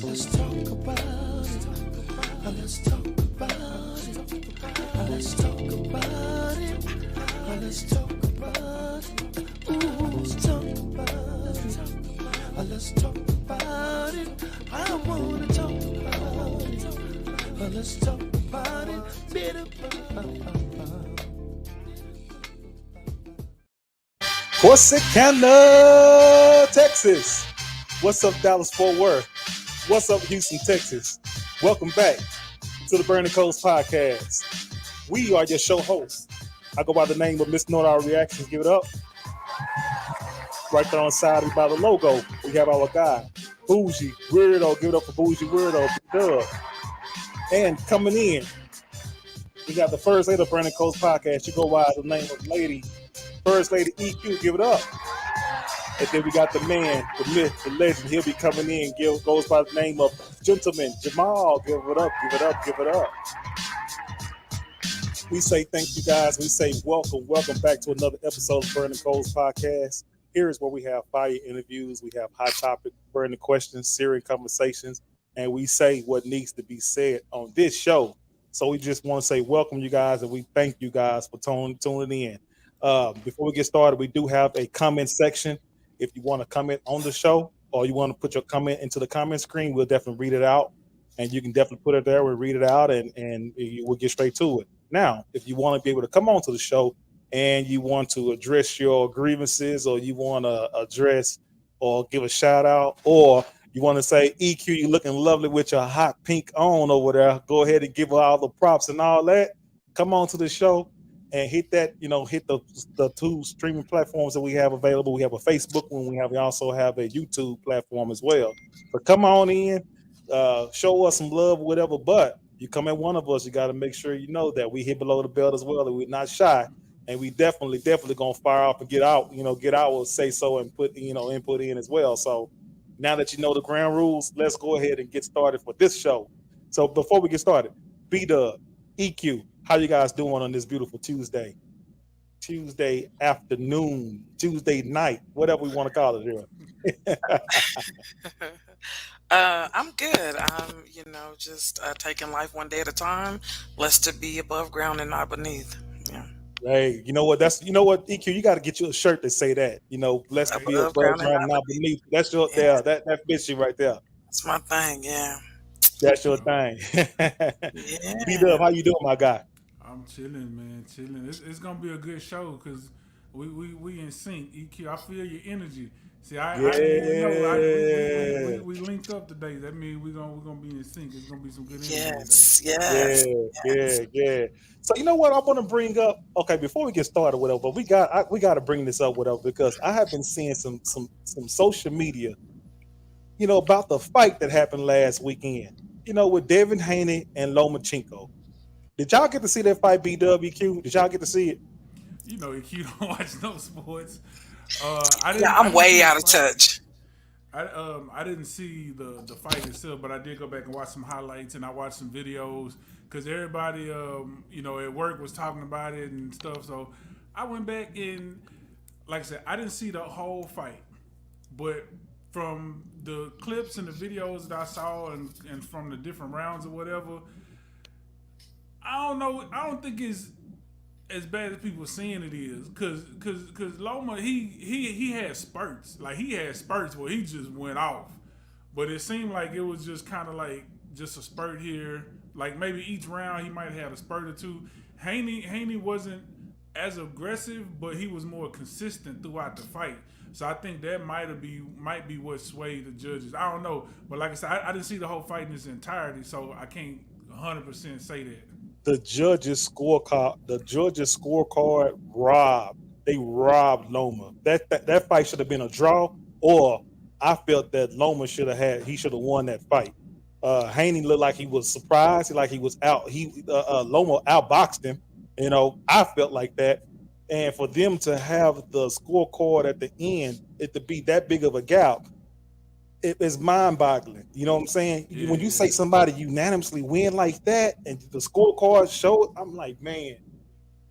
Let's talk about it. Let's talk about it. Let's talk about it. Let's talk about it. Ooh, let's talk about it. Let's talk about it. I wanna talk about it. Let's talk about it. Corsicana, Texas. What's up, Dallas Fort Worth? What's up, Houston, Texas? Welcome back to the Burning Coast Podcast. We are your show hosts. I go by the name of Miss Know Our Reactions. Give it up. Right there on the side by the logo, we have our guy, Bougie Weirdo. Give it up for Bougie Weirdo. Dub. And coming in, we got the first lady of Burning Coast Podcast. You go by the name of First Lady EQ. Give it up. And then we got the man, the myth, the legend. He'll be coming in. Goes by the name of Gentleman Jamal. Give it up, give it up, give it up. We say thank you guys. We say welcome back to another episode of Burning Coals Podcast. Here is where we have fire interviews. We have hot topic, burning questions, serious conversations, and we say what needs to be said on this show. So we just want to say welcome you guys, and we thank you guys for tuning in. Before we get started, we do have a comment section. If you want to comment on the show or you want to put your comment into the comment screen, we'll definitely read it out. And you can definitely put it there. We'll read it out and we'll get straight to it. Now, if you want to be able to come on to the show and you want to address your grievances or you want to address or give a shout out or you want to say, EQ, you looking lovely with your hot pink on over there, go ahead and give her all the props and all that. Come on to the show. And hit that, hit the two streaming platforms that we have available. We have a Facebook one. We also have a YouTube platform as well. But come on in, show us some love, whatever. But you come at one of us, you got to make sure you know that we hit below the belt as well, and we're not shy. And we definitely gonna fire off and get out our say so and put input in as well. So now that you know the ground rules, let's go ahead and get started for this show. So before we get started, B-Dub, EQ. How you guys doing on this beautiful Tuesday afternoon, Tuesday night, whatever we want to call it here? I'm good. I'm, just taking life one day at a time. Blessed to be above ground and not beneath. Yeah. Hey, you know what? EQ. You got to get you a shirt that say that. Blessed to be above ground and not beneath. That's your that fits you right there. That's my thing. Yeah. That's your thing. Yeah. B-Dub, how you doing, my guy? I'm chilling, man. Chilling. It's gonna be a good show because we in sync. EQ, I feel your energy. See, we linked up today. That means we're gonna be in sync. It's gonna be some good energy today. Yeah. So you know what I want to bring up? Okay, before we get started, whatever. But we got to bring this up, whatever, because I have been seeing some social media, about the fight that happened last weekend. With Devin Haney and Lomachenko. Did y'all get to see that fight, BWQ? Did y'all get to see it? EQ don't watch no sports. I'm way out of touch. I didn't see the fight itself, but I did go back and watch some highlights and I watched some videos because everybody, at work was talking about it and stuff. So I went back and, like I said, I didn't see the whole fight, but from the clips and the videos that I saw and from the different rounds or whatever, I don't know. I don't think it's as bad as people saying it is, cause Loma he had spurts, like he had spurts where he just went off, but it seemed like it was just kind of like just a spurt here, like maybe each round he might have had a spurt or two. Haney wasn't as aggressive, but he was more consistent throughout the fight. So I think that might be what swayed the judges. I don't know, but like I said, I didn't see the whole fight in its entirety, so I can't 100% say that. The judges' scorecard robbed Loma. That fight should have been a draw, or I felt that Loma should have won that fight. Haney looked like he was surprised, like he was out. Loma outboxed him. I felt like that. And for them to have the scorecard at the end, it to be that big of a gap, it is mind-boggling. You know what I'm saying? Yeah. When you say somebody unanimously win like that, and the scorecard showed, I'm like, man,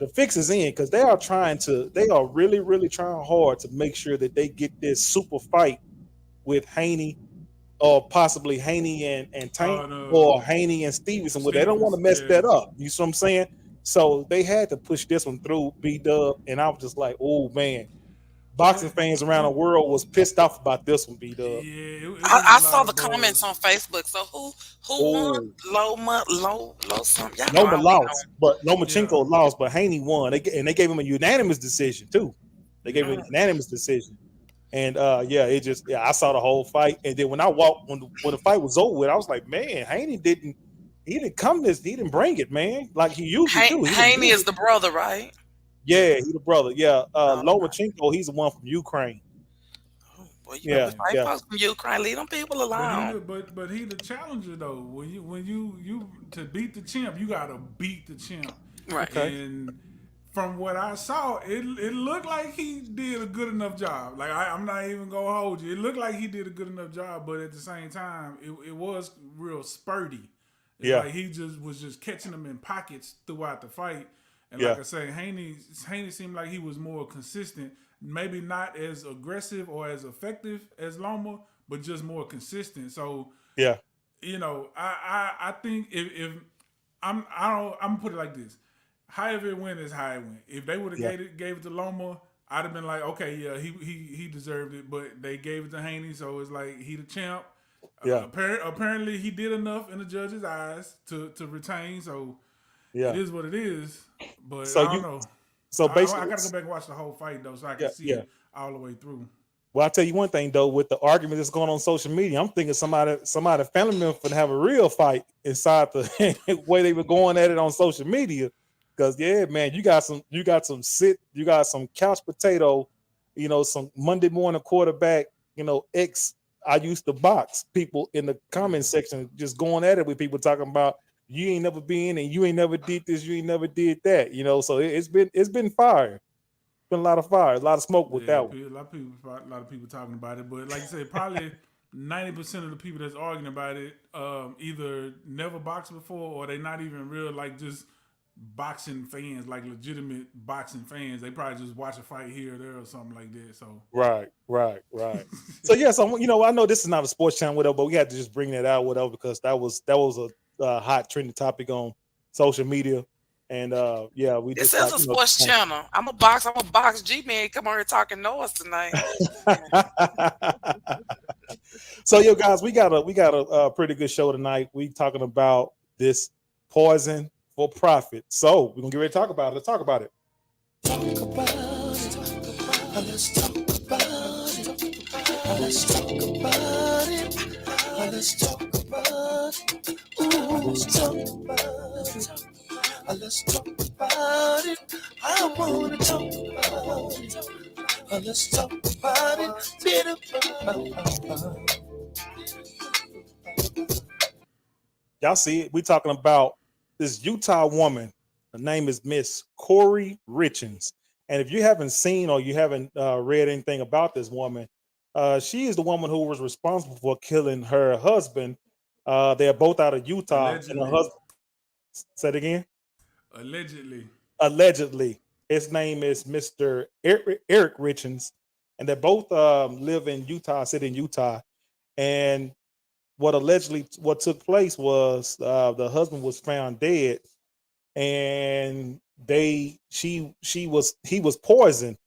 the fix is in because they are really, really trying hard to make sure that they get this super fight with Haney or possibly Haney and Tank or No, Haney and Stevenson. Well, they don't want to Stevens, mess yeah. that up. You see what I'm saying? So they had to push this one through B-Dub, and I was just like, oh man. Boxing But fans around the world was pissed off about this one, yeah, B-Dub. it was I a lot saw the of comments buzz. on Facebook. So who won? Oh, Low something. Y'all know I Loma don't be lost, but Yeah, Lomachenko lost, but Haney won. They gave him a unanimous decision too. They gave him knowing. a unanimous decision. And I saw the whole fight. And then when I walked when the fight was over with, I was like, man, Haney didn't he didn't bring it, man. Like he usually do. He didn't Haney bring is it. the brother, right? Yeah, he the brother. Yeah. Oh, Lomachenko, he's the one from Ukraine. well, you better Yeah, yeah. fight yeah, folks from Ukraine. Leave them people alone. But he the challenger though. When you to beat the champ, you gotta beat the champ. Right. okay. And from what I saw, it looked like he did a good enough job. Like I'm not even gonna hold you. It looked like he did a good enough job, but at the same time, it was real spurty. It's Yeah, like he was just catching them in pockets throughout the fight. And yeah, like I say, Haney seemed like he was more consistent. Maybe not as aggressive or as effective as Loma, but just more consistent. So yeah, I think if I'm gonna put it like this: however it went is how it went. If they would have yeah, gave it to Loma, I'd have been like, okay, yeah, he deserved it. But they gave it to Haney, so it's like he the champ. yeah, Apparently, he did enough in the judge's eyes to retain. So it yeah. is what it is. But So I don't you know. so I basically gotta go back and watch the whole fight though, so I can yeah, see yeah. it all the way through. Well, I'll tell you one thing though, with the argument that's going on social media, I'm thinking somebody family member to have a real fight inside the way they were going at it on social media. Because yeah, man, you got some couch potato, some Monday morning quarterback, ex I used to box people in the comment section just going at it with people talking about you ain't never been and you ain't never did this, you ain't never did that, so it's been fire. Been a lot of fire, a lot of smoke with Yeah, that one. a lot of people talking about it, but like you said, probably 90% of the people that's arguing about it either never boxed before or they not even real like just boxing fans, like legitimate boxing fans. They probably just watch a fight here or there or something like that. So Right, right, right. So yeah, so I know this is not a sports channel, whatever, but we had to just bring that out, whatever, because that was a hot trending topic on social media, and yeah, we This just is like a sports channel. I'm a box. G-Man come on here talking noise tonight. So yo guys, we got a pretty good show tonight. We talking about this poison for profit. So we're gonna get ready to talk about it. Let's talk about it. Talk about it. Let's talk about it. Let's talk about it. Let's talk about it. Ooh, let's talk about it. Let's talk about it. I wanna talk about it. Let's talk about it. Y'all see it? We talking about this Utah woman. Her name is Miss Corey Richins. And if you haven't seen or you haven't read anything about this woman, she is the woman who was responsible for killing her husband. They're both out of Utah, and her allegedly, husband. Say it again. allegedly, Allegedly, his name is Mr. Eric Richins, and they both live in Utah City, in Utah. And what took place was the husband was found dead, and he was poisoned.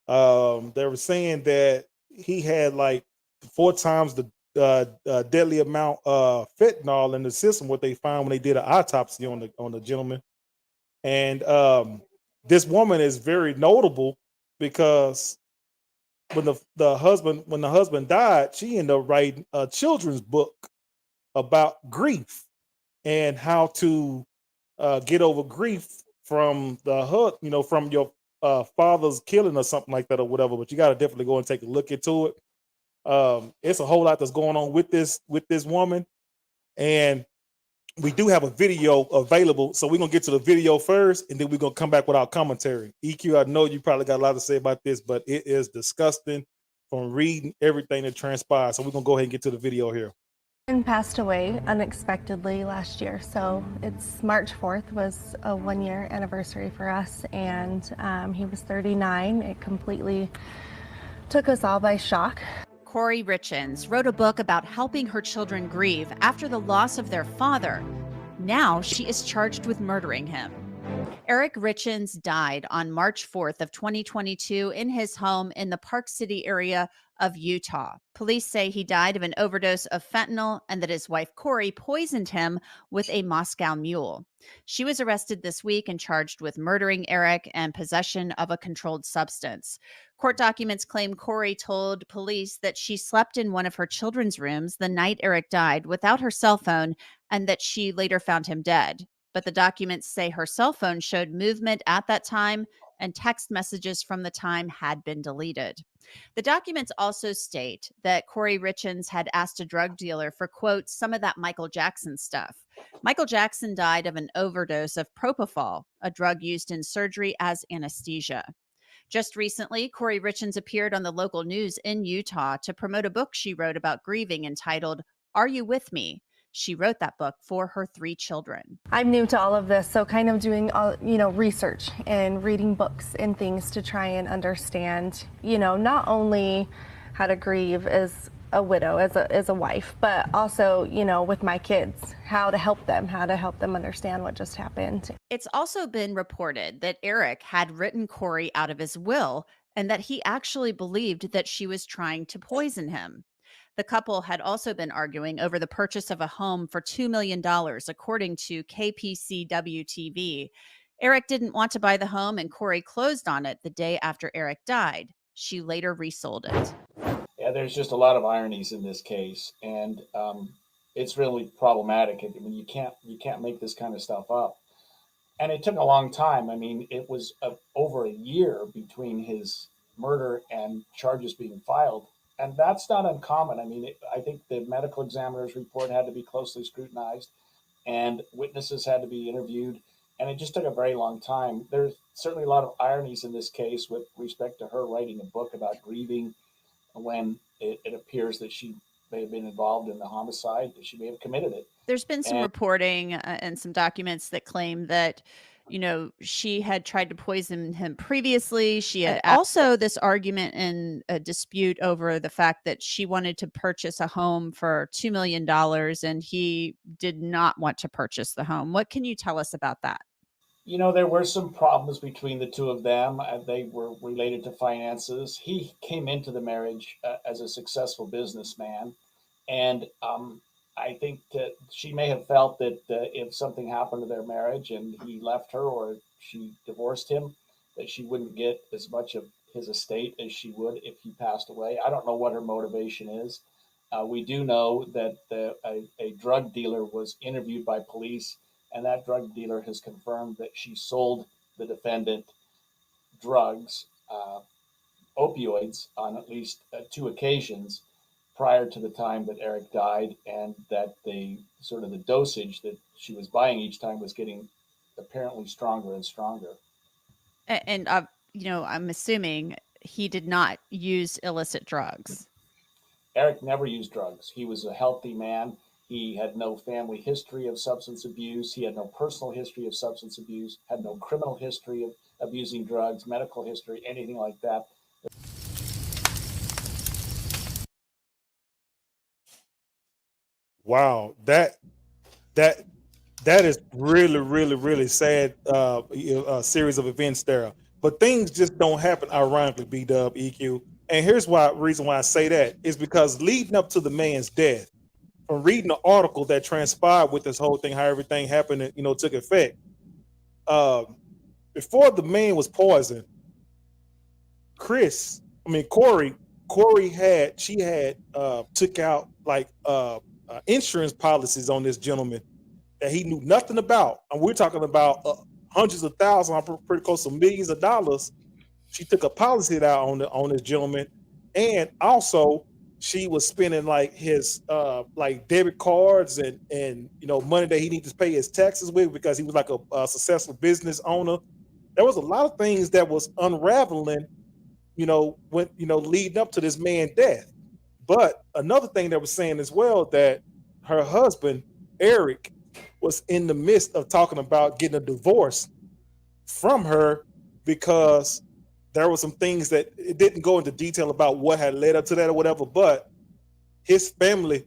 They were saying that he had like 4 times the deadly amount of fentanyl in the system. What they found when they did an autopsy on the gentleman, and this woman is very notable because when the husband died, she ended up writing a children's book about grief and how to get over grief from from your father's killing or something like that or whatever. But you got to definitely go and take a look into it. It's a whole lot that's going on with this woman, and we do have a video available. So we're gonna get to the video first, and then we're gonna come back with our commentary. EQ, I know you probably got a lot to say about this, but it is disgusting from reading everything that transpired. So we're gonna go ahead and get to the video here. And passed away unexpectedly last year. So it's March 4th was a 1-year anniversary for us, and he was 39. It completely took us all by shock. Corey Richens wrote a book about helping her children grieve after the loss of their father. Now she is charged with murdering him. Eric Richens died on March 4th of 2022 in his home in the Park City area of Utah. Police say he died of an overdose of fentanyl and that his wife Corey poisoned him with a Moscow Mule. She was arrested this week and charged with murdering Eric and possession of a controlled substance. Court documents claim Corey told police that she slept in one of her children's rooms the night Eric died without her cell phone and that she later found him dead. But the documents say her cell phone showed movement at that time and text messages from the time had been deleted. The documents also state that Corey Richens had asked a drug dealer for, quote, some of that Michael Jackson stuff. Michael Jackson died of an overdose of propofol, a drug used in surgery as anesthesia. Just recently, Corey Richens appeared on the local news in Utah to promote a book she wrote about grieving entitled, Are You With Me? She wrote that book for her 3 children. I'm new to all of this, so kind of doing all, research and reading books and things to try and understand, not only how to grieve as a widow, as a wife, but also, with my kids, how to help them understand what just happened. It's also been reported that Eric had written Corey out of his will and that he actually believed that she was trying to poison him. The couple had also been arguing over the purchase of a home for $2 million, according to KPCW TV. Eric didn't want to buy the home, and Corey closed on it the day after Eric died. She later resold it. Yeah, there's just a lot of ironies in this case, and it's really problematic. I mean, you can't make this kind of stuff up. And it took a long time. I mean, it was over a year between his murder and charges being filed. And that's not uncommon. I mean, I think the medical examiner's report had to be closely scrutinized and witnesses had to be interviewed. And it just took a very long time. There's certainly a lot of ironies in this case with respect to her writing a book about grieving when it appears that she may have been involved in the homicide, that she may have committed it. There's been some reporting and some documents that claim that, she had tried to poison him previously. She had also this argument and a dispute over the fact that she wanted to purchase a home for $2 million and he did not want to purchase the home. What can you tell us about that? There were some problems between the two of them. They were related to finances. He came into the marriage as a successful businessman. And I think that she may have felt that if something happened to their marriage and he left her or she divorced him, that she wouldn't get as much of his estate as she would if he passed away. I don't know what her motivation is. We do know that a drug dealer was interviewed by police, and that drug dealer has confirmed that she sold the defendant drugs, opioids, on at least 2 occasions prior to the time that Eric died, and that the dosage that she was buying each time was getting apparently stronger and stronger. And I'm assuming he did not use illicit drugs. Eric never used drugs. He was a healthy man. He had no family history of substance abuse. He had no personal history of substance abuse, had no criminal history of abusing drugs, medical history, anything like that. Wow, that is really, really, really sad. Series of events there, but things just don't happen ironically. B-Dub, EQ, and here's reason why I say that is because leading up to the man's death, from reading the article that transpired with this whole thing, how everything happened, and, took effect. Before the man was poisoned, Corey had took out insurance policies on this gentleman that he knew nothing about, and we're talking about hundreds of thousands, pretty close to millions of dollars. She took a policy out on this gentleman, and also she was spending his debit cards and money that he needed to pay his taxes with because he was a successful business owner. There was a lot of things that was unraveling, leading up to this man's death. But another thing that was saying as well that her husband, Eric, was in the midst of talking about getting a divorce from her because there were some things that it didn't go into detail about what had led up to that or whatever, but his family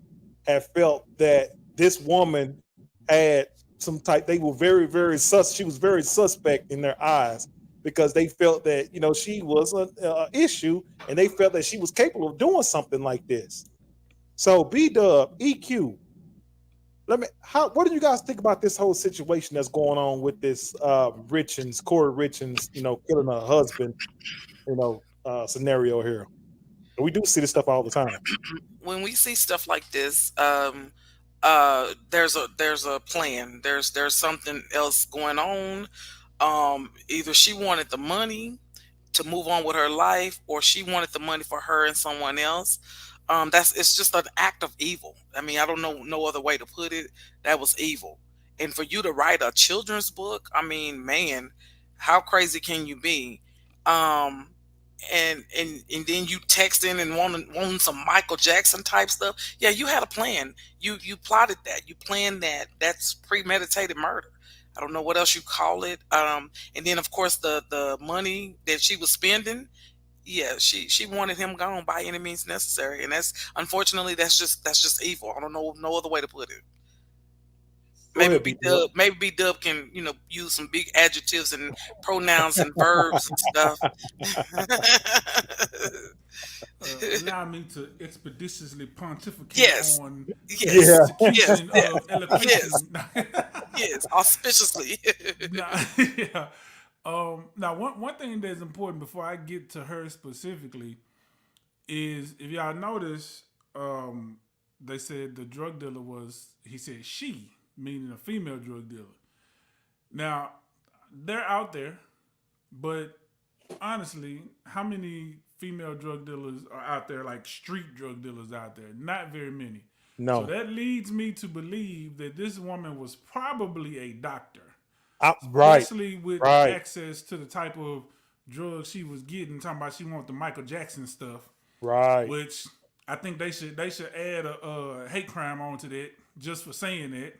had felt that this woman had some type, they were very, very she was very suspect in their eyes because they felt that, you know, she was an issue and they felt that she was capable of doing something like this. So B-Dub, EQ, what do you guys think about this whole situation that's going on with this Richins, Corey Richins, you know, killing her husband, you know, scenario here? And we do see this stuff all the time. When we see stuff like this, there's a plan. There's something else going on. Either she wanted the money to move on with her life, or she wanted the money for her and someone else. It's just an act of evil. I mean, I don't know no other way to put it. That was evil. And for you to write a children's book, I mean, man, how crazy can you be? And then you texting and wanting some Michael Jackson type stuff. Yeah, you had a plan. You plotted that. You planned that. That's premeditated murder. I don't know what else you call it. And then of course the money that she was spending. Yeah, she wanted him gone by any means necessary, and that's unfortunately that's just evil. I don't know no other way to put it. Maybe B-Dub can, you know, use some big adjectives and pronouns and verbs and stuff. Allow me to expeditiously pontificate Yes. on Yes. execution Yes. of elocution. Yes, auspiciously. Yeah. Now, one thing that's important before I get to her specifically is, if y'all notice, they said the drug dealer he said she, meaning a female drug dealer. Now, they're out there, but honestly, how many female drug dealers are out there, like street drug dealers out there? Not very many. No. So that leads me to believe that this woman was probably a doctor. Especially with access to the type of drugs she was getting, talking about she wanted the Michael Jackson stuff. Right. Which I think they should add a hate crime onto that just for saying that.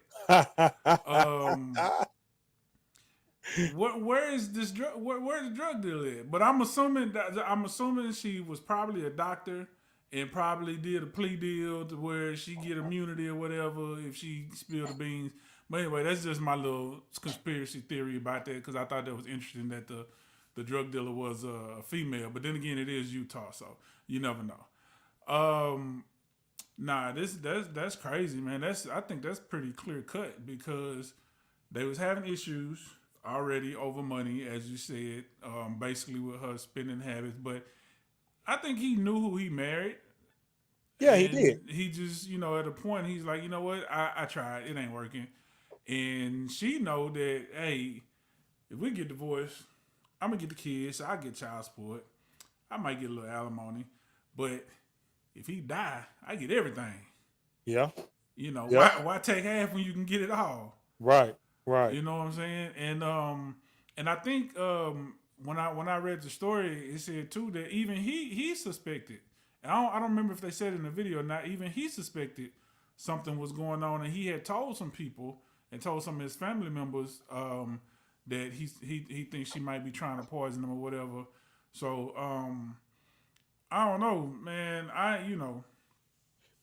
Where is this drug? Where's the drug dealer at? But I'm assuming she was probably a doctor and probably did a plea deal to where she get immunity or whatever if she spilled the beans. But anyway, that's just my little conspiracy theory about that, because I thought that was interesting that the drug dealer was a female. But then again, it is Utah, so you never know. Nah, that's crazy, man. I think that's pretty clear cut, because they was having issues already over money, as you said, basically with her spending habits. But I think he knew who he married. Yeah, he did. He just, you know, at a point, he's like, you know what? I tried. It ain't working. And she know that, hey, if we get divorced, I'm going to get the kids. I get child support. I might get a little alimony. But if he die, I get everything. Yeah. You know, yeah. Why take half when you can get it all? Right. You know what I'm saying? And I think when I read the story, it said too that even he suspected. And I don't remember if they said it in the video or not. Even he suspected something was going on, and he had told some people and told some of his family members that he thinks she might be trying to poison him or whatever. So I don't know, man.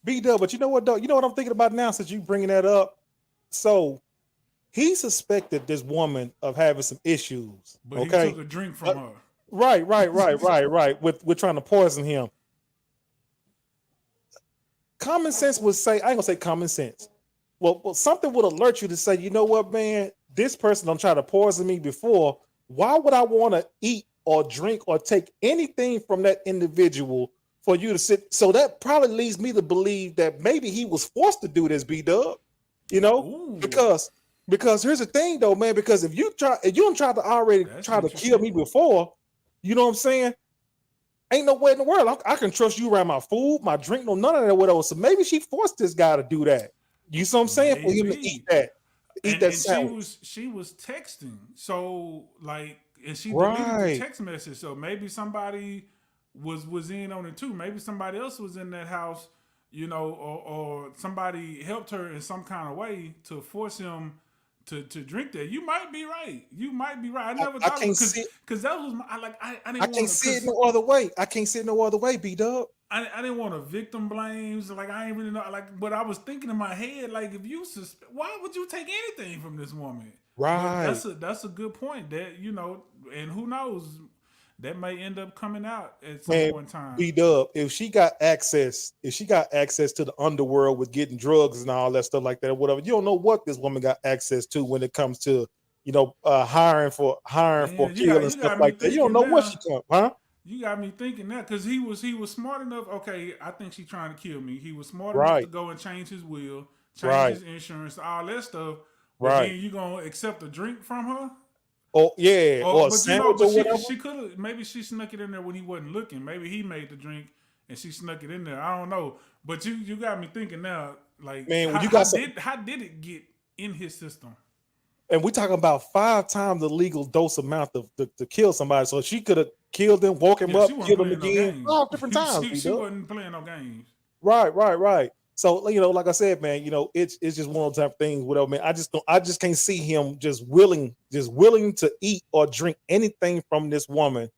B-Dub, but you know what, though? You know what I'm thinking about now since you bringing that up? So he suspected this woman of having some issues. But okay? He took a drink from her. Right. With trying to poison him. Common sense would say, I ain't gonna say common sense. Well, something would alert you to say, you know what, man, this person don't try to poison me before. Why would I want to eat or drink or take anything from that individual for you to sit? So that probably leads me to believe that maybe he was forced to do this, B-Dub. You know, Ooh. because here's the thing, though, man. Because if you don't try to already try to kill me before, you know what I'm saying? Ain't no way in the world I can trust you around my food, my drink, no none of that, whatever. So maybe she forced this guy to do that. You see what I'm saying? Maybe. For him to eat that. And sandwich. she was texting. So like, and she deleted the text message. So maybe somebody was in on it too. Maybe somebody else was in that house, you know, or somebody helped her in some kind of way to force him to drink that. You might be right. You might be right. I never I thought can't because see. that was my, I I didn't can't want see it to. no other way. I can't see it no other way. B-Dub. I didn't want to victim blames. Like I ain't really know. Like, but I was thinking in my head, like, if you why would you take anything from this woman? Right. But that's a good point. That, you know, and who knows, that may end up coming out at some point in time. B-Dub, if she got access to the underworld with getting drugs and all that stuff like that or whatever, you don't know what this woman got access to when it comes to, you know, hiring for kill and stuff like that. You don't know what she come, huh? You got me thinking that, because he was smart enough. Okay, I think she's trying to kill me. He was smart enough to go and change his will, change his insurance, all that stuff. But then you gonna accept a drink from her? Oh yeah, or a sandwich or whatever. She could have. Maybe she snuck it in there when he wasn't looking. Maybe he made the drink and she snuck it in there. I don't know. But you got me thinking now. Like, man, when how did it get in his system? And we're talking about 5 times the legal dose amount to kill somebody. So she could have killed him, woke him up, killed him again, all different times. She wasn't playing no games. Right. So, you know, like I said, man, you know, it's just one of those type of things. Whatever, man. I just can't see him just willing to eat or drink anything from this woman.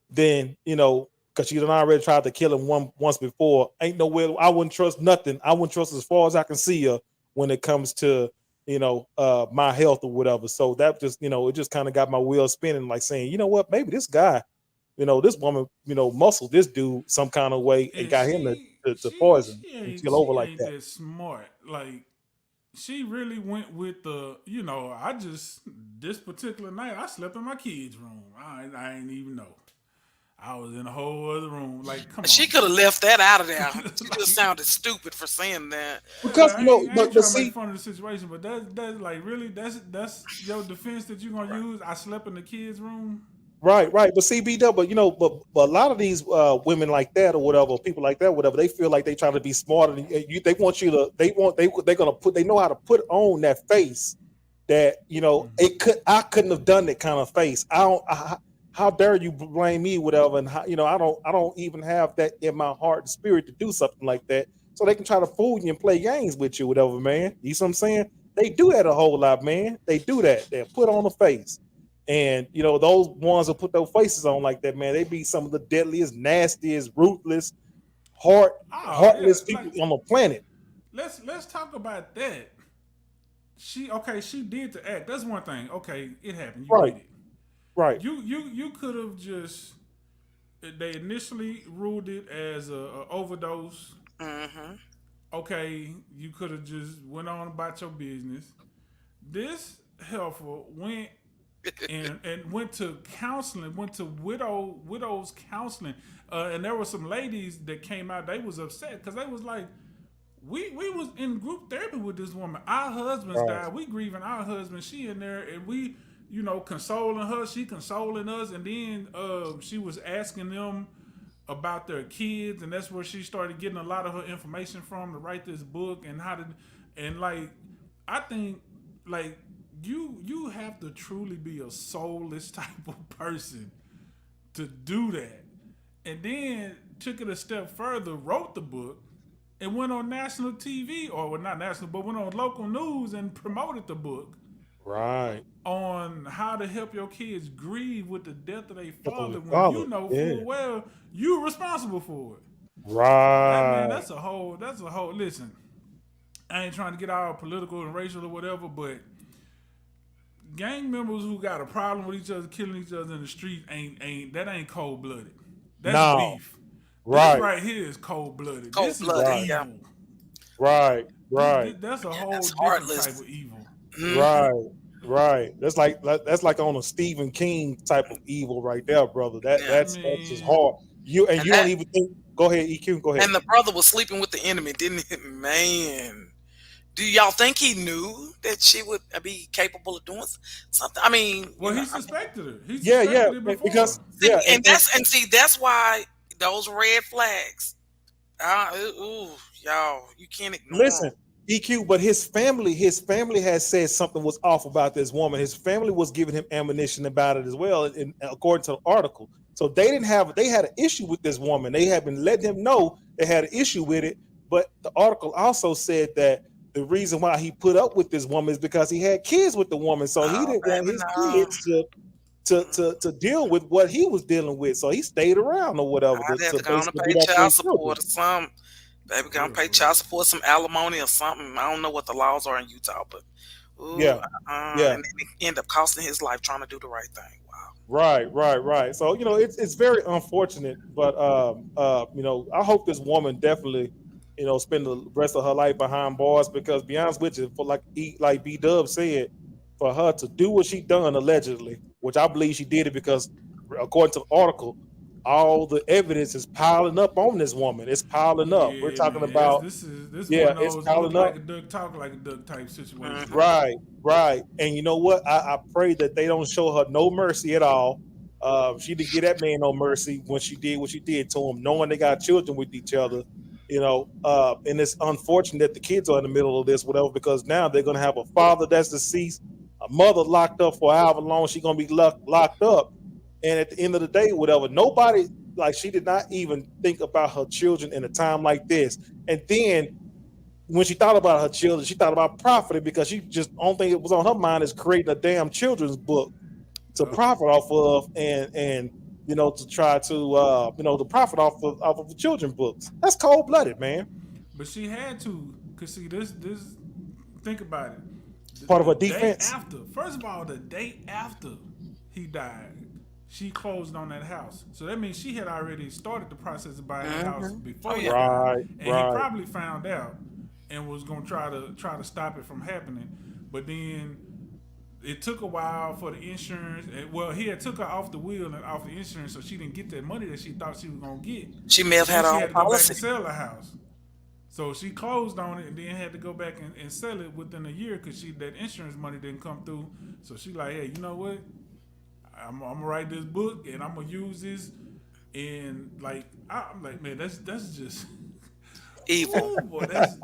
Then, you know, because she done already tried to kill him once before. Ain't no way. I wouldn't trust nothing. I wouldn't trust as far as I can see her when it comes to, you know, my health or whatever. So that just, you know, it just kind of got my wheels spinning, like saying, you know what, maybe this guy, you know, this woman, you know, muscled this dude some kind of way and got him to poison and kill over like that. Smart. Like, she really went with the, you know, this particular night, I slept in my kids' room. I ain't even know. I was in a whole other room. Like, come on. She could have left that out of there. She just sounded stupid for saying that. Because I ain't trying to make fun of the situation, but that's like, really, that's your defense that you're gonna use. I slept in the kids' room. Right. But CBW, but you know, but a lot of these women like that or whatever, people like that, whatever, they feel like they trying to be smarter than you. They want you to. They know how to put on that face that, you know, I couldn't have done that kind of face. How dare you blame me, whatever, and how, you know, I don't even have that in my heart and spirit to do something like that. So they can try to fool you and play games with you, whatever, man. You see what I'm saying? They do that a whole lot, man. They do that. They put on a face. And, you know, those ones that put those faces on like that, man, they be some of the deadliest, nastiest, ruthless, heartless people on the planet. Let's talk about that. She did the act. That's one thing. Okay, it happened. You did it. Right. You could have just. They initially ruled it as a overdose. Mm-hmm. Okay, you could have just went on about your business. This heifer went and went to counseling, went to widows counseling, and there were some ladies that came out. They was upset because they was like, we was in group therapy with this woman. Our husbands died. We grieving our husband. She in there, and we, you know, consoling her. She consoling us, and then she was asking them about their kids, and that's where she started getting a lot of her information from to write this book and like, I think, like, you have to truly be a soulless type of person to do that. And then took it a step further, wrote the book, and went on national TV, or well, not national, but went on local news and promoted the book. Right. On how to help your kids grieve with the death of their father when you know full well you're responsible for it. Right. That's a whole listen, I ain't trying to get all political and racial or whatever, but gang members who got a problem with each other, killing each other in the street ain't cold blooded. That's beef. Right. This right here is cold blooded. This is evil. Right. That's a whole different type of evil. Mm-hmm. Right. That's like on a Stephen King type of evil right there, brother. That's just hard. You don't even think. Go ahead, EQ. Go ahead. And the brother was sleeping with the enemy, didn't he? Man, do y'all think he knew that she would be capable of doing something? I mean, he suspected her. He suspected her before. Because that's why those red flags. Y'all, you can't ignore. Listen, EQ, but his family has said something was off about this woman. His family was giving him ammunition about it as well, and according to the article. So they had an issue with this woman. They had been letting him know they had an issue with it, But the article also said that the reason why he put up with this woman is because he had kids with the woman, so he didn't want his kids to deal with what he was dealing with, so he stayed around or whatever. I'd have to go on and basically pay do that for child his support or children. something. Baby, gonna pay child support, some alimony or something. I don't know what the laws are in Utah, but Yeah. and then it end up costing his life trying to do the right thing. Wow. Right. So it's very unfortunate, but I hope this woman definitely spend the rest of her life behind bars, because be honest with you, for like B Dub said, for her to do what she done allegedly, which I believe she did it because according to the article, all the evidence is piling up on this woman. It's piling up. We're talking about this one of it's those piling look like up. a duck, talk like a duck type situation. Right. And you know what? I pray that they don't show her no mercy at all. She didn't give that man no mercy when she did what she did to him, knowing they got children with each other. And it's unfortunate that the kids are in the middle of this, whatever, because now they're gonna have a father that's deceased, a mother locked up for however long she's gonna be locked up. And at the end of the day, whatever, nobody, like, she did not even think about her children in a time like this. And then when she thought about her children, she thought about profiting, because she just only thing that was on her mind is creating a damn children's book to profit off of, and to try to to profit off of the children's books. That's cold blooded, man. But she had to, cause see this. Think about it. Part of her day defense. First of all, the day after he died, she closed on that house. So that means she had already started the process of buying the house before he died. And he probably found out and was gonna try to stop it from happening. But then it took a while for the insurance. Well, he had took her off the wheel and off the insurance, so she didn't get that money that she thought she was gonna get. She may have had her She own had to go back policy. and sell the house. So she closed on it and then had to go back and sell it within a year because that insurance money didn't come through. So she like, hey, you know what? I'm gonna write this book and I'm gonna use this, and I'm like, man, that's just Evil. Ooh, boy, that's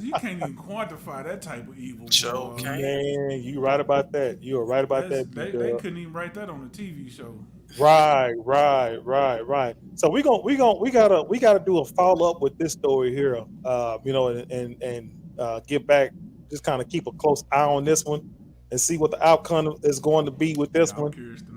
you can't even quantify that type of evil. Sure boy. can. Man, you right about that. You are right about that. They couldn't even write that on a TV show. Right. So we gotta do a follow up with this story here, and get back, just kind of keep a close eye on this one and see what the outcome is going to be with this one.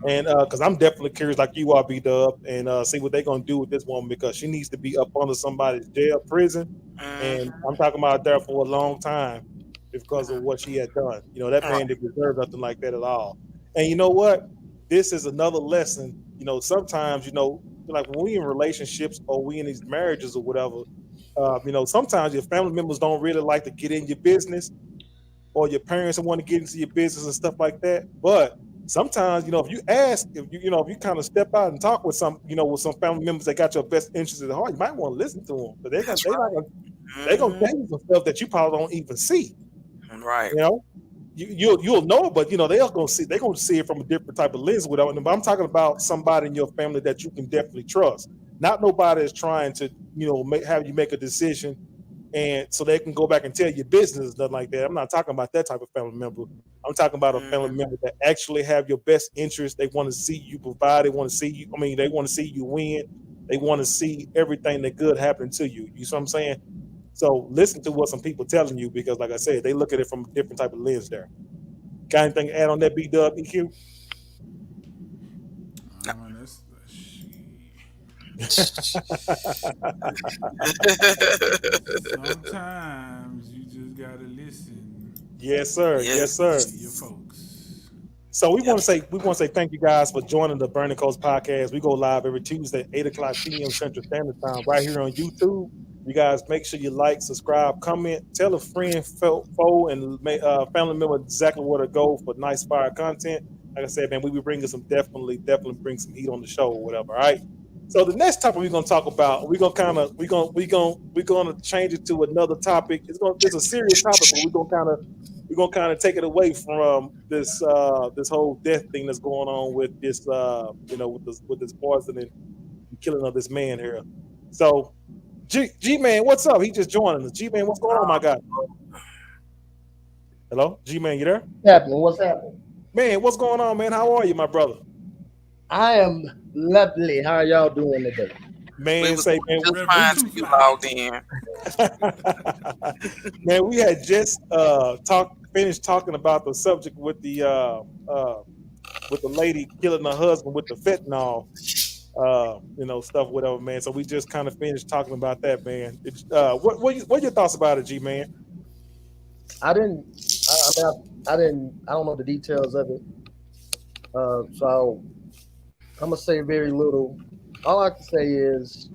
And because I'm definitely curious, like you are, B-Dub, and see what they're gonna do with this woman, because she needs to be up under somebody's jail, prison, and I'm talking about there for a long time because of what she had done. That man didn't deserve nothing like that at all. And you know what? This is another lesson. Sometimes, like when we in relationships or we in these marriages or whatever, sometimes your family members don't really like to get in your business, or your parents don't want to get into your business and stuff like that. But sometimes, if you ask, if you kind of step out and talk with some family members that got your best interests at heart, you might want to listen to them. But they're gonna tell you some stuff that you probably don't even see. Right. You'll know, but they're gonna see it from a different type of lens. But I'm talking about somebody in your family that you can definitely trust. Not nobody is trying to have you make a decision, and so they can go back and tell your business, nothing like that. I'm not talking about that type of family member. I'm talking about a family member that actually have your best interest. They want to see you provide. They want to see you. They want to see you win. They want to see everything that good happen to you. You see what I'm saying? So listen to what some people telling you, because like I said, they look at it from a different type of lens there. Got anything to add on that, B-Dub, EQ? Sometimes you just gotta listen. Yes, sir. Yes, sir. To your folks. So we want to say thank you guys for joining the Burning Coast podcast. We go live every Tuesday at 8:00 p.m. Central Standard Time right here on YouTube. You guys make sure you like, subscribe, comment, tell a friend, foe, and family member exactly where to go for nice fire content. Like I said, man, we be bringing some definitely bring some heat on the show or whatever. All right. So the next topic we're gonna talk about, we're gonna change it to another topic. It's a serious topic, but we're gonna kind of take it away from this whole death thing that's going on with this with this poison and killing of this man here. So G Man, what's up? He just joining us. G Man, what's going on, my guy? Hello, G Man, you there? What's happening? Man, what's going on, man? How are you, my brother? I am lovely. How are y'all doing today? Man, was say, man, just Reverend fine Two till you Fly. logged in. man, we had just finished talking about the subject with the lady killing her husband with the fentanyl, stuff, whatever, man. So we just kind of finished talking about that, man. What your thoughts about it, G, man? I didn't. I don't know the details of it. So I'm gonna say very little. All I can say is,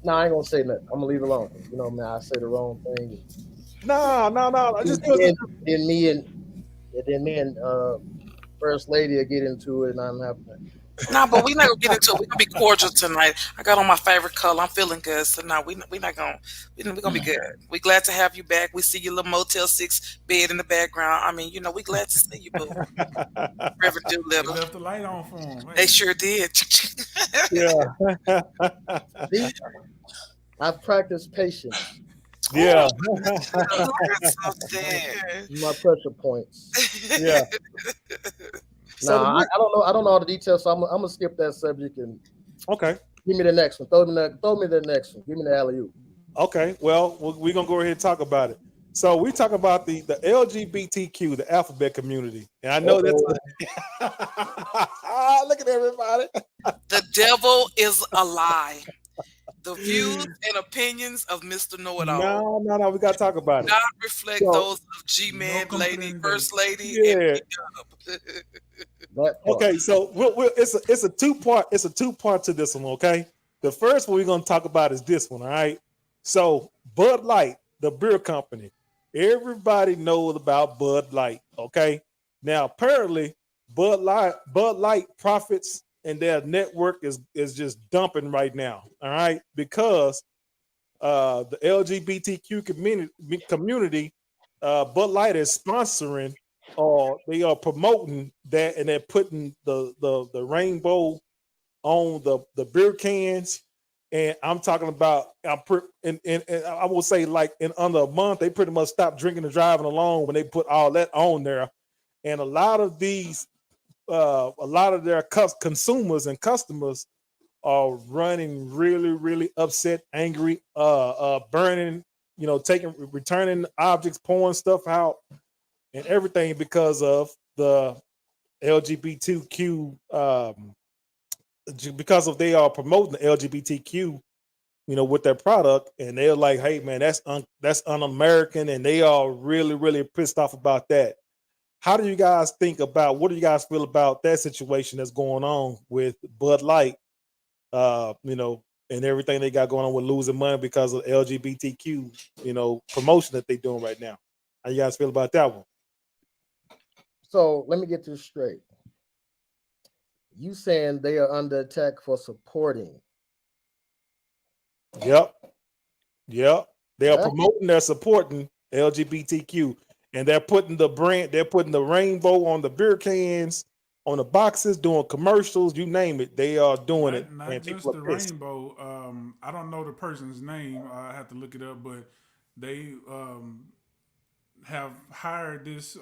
no, I ain't gonna say nothing. I'm gonna leave it alone. You know, man, I say the wrong thing. No. Then me and First Lady will get into it, and I'm happy. No, but we're not gonna get into it. We're gonna be cordial tonight. I got on my favorite color. I'm feeling good. So no, we're gonna be good. We're glad to have you back. We see your little Motel 6 bed in the background. I mean, we're glad to see you, boo. Reverend They Doolittle. left the light on for him. They sure did. Yeah. See, I've practiced patience. Yeah. That's so sad. My pressure points. Yeah. No, I don't know all the details, so I'm gonna skip that subject and Okay. give me the next one. Throw me the next one. Give me the alley-oop. Okay. Well, we're gonna go ahead and talk about it. So we talk about the LGBTQ, the alphabet community, and I know that's look at everybody. The devil is a lie. The views and opinions of Mr. Know-It-All No. We gotta talk about it. not reflect those of G-Man, No lady, comprende. First Lady, Yeah. and That part. Okay, so it's a two-part to this one. Okay, the first one we're gonna talk about is this one. All right, so Bud Light, the beer company, everybody knows about Bud Light. Okay, now apparently Bud Light profits and their network is just dumping right now. All right, because the LGBTQ community, Bud Light is sponsoring, or they are promoting that, and they're putting the rainbow on the beer cans. And I'm talking about, and I will say, like, in under a month, they pretty much stopped drinking and driving alone when they put all that on there. And a lot of their consumers and customers are running really, really upset, angry, burning, returning objects, pouring stuff out, and everything because of the LGBTQ, because of they are promoting the LGBTQ, with their product, and they're like, hey man, that's un-American, and they are really, really pissed off about that. What do you guys feel about that situation that's going on with Bud Light, and everything they got going on with losing money because of LGBTQ, promotion that they're doing right now? How you guys feel about that one? So let me get this straight. You saying they are under attack for supporting? Yep. They are promoting, they're supporting LGBTQ, and they're putting the rainbow on the beer cans, on the boxes, doing commercials, you name it. They are doing it. Not and just people the are pissed. rainbow. I don't know the person's name. I have to look it up, but they have hired this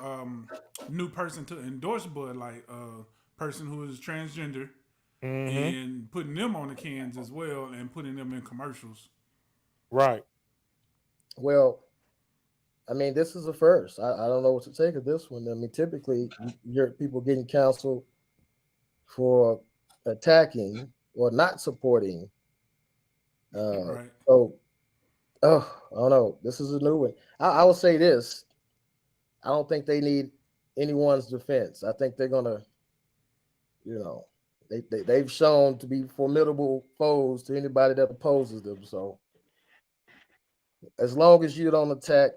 new person to endorse Bud Light, person who is transgender, and putting them on the cans as well, and putting them in commercials. Right. Well, I mean, this is a first. I don't know what to take of this one. I mean, typically, you're people getting canceled for attacking or not supporting. Right. So, I don't know. This is a new one. I will say this. I don't think they need anyone's defense. I think they're gonna, they've shown to be formidable foes to anybody that opposes them. So, as long as you don't attack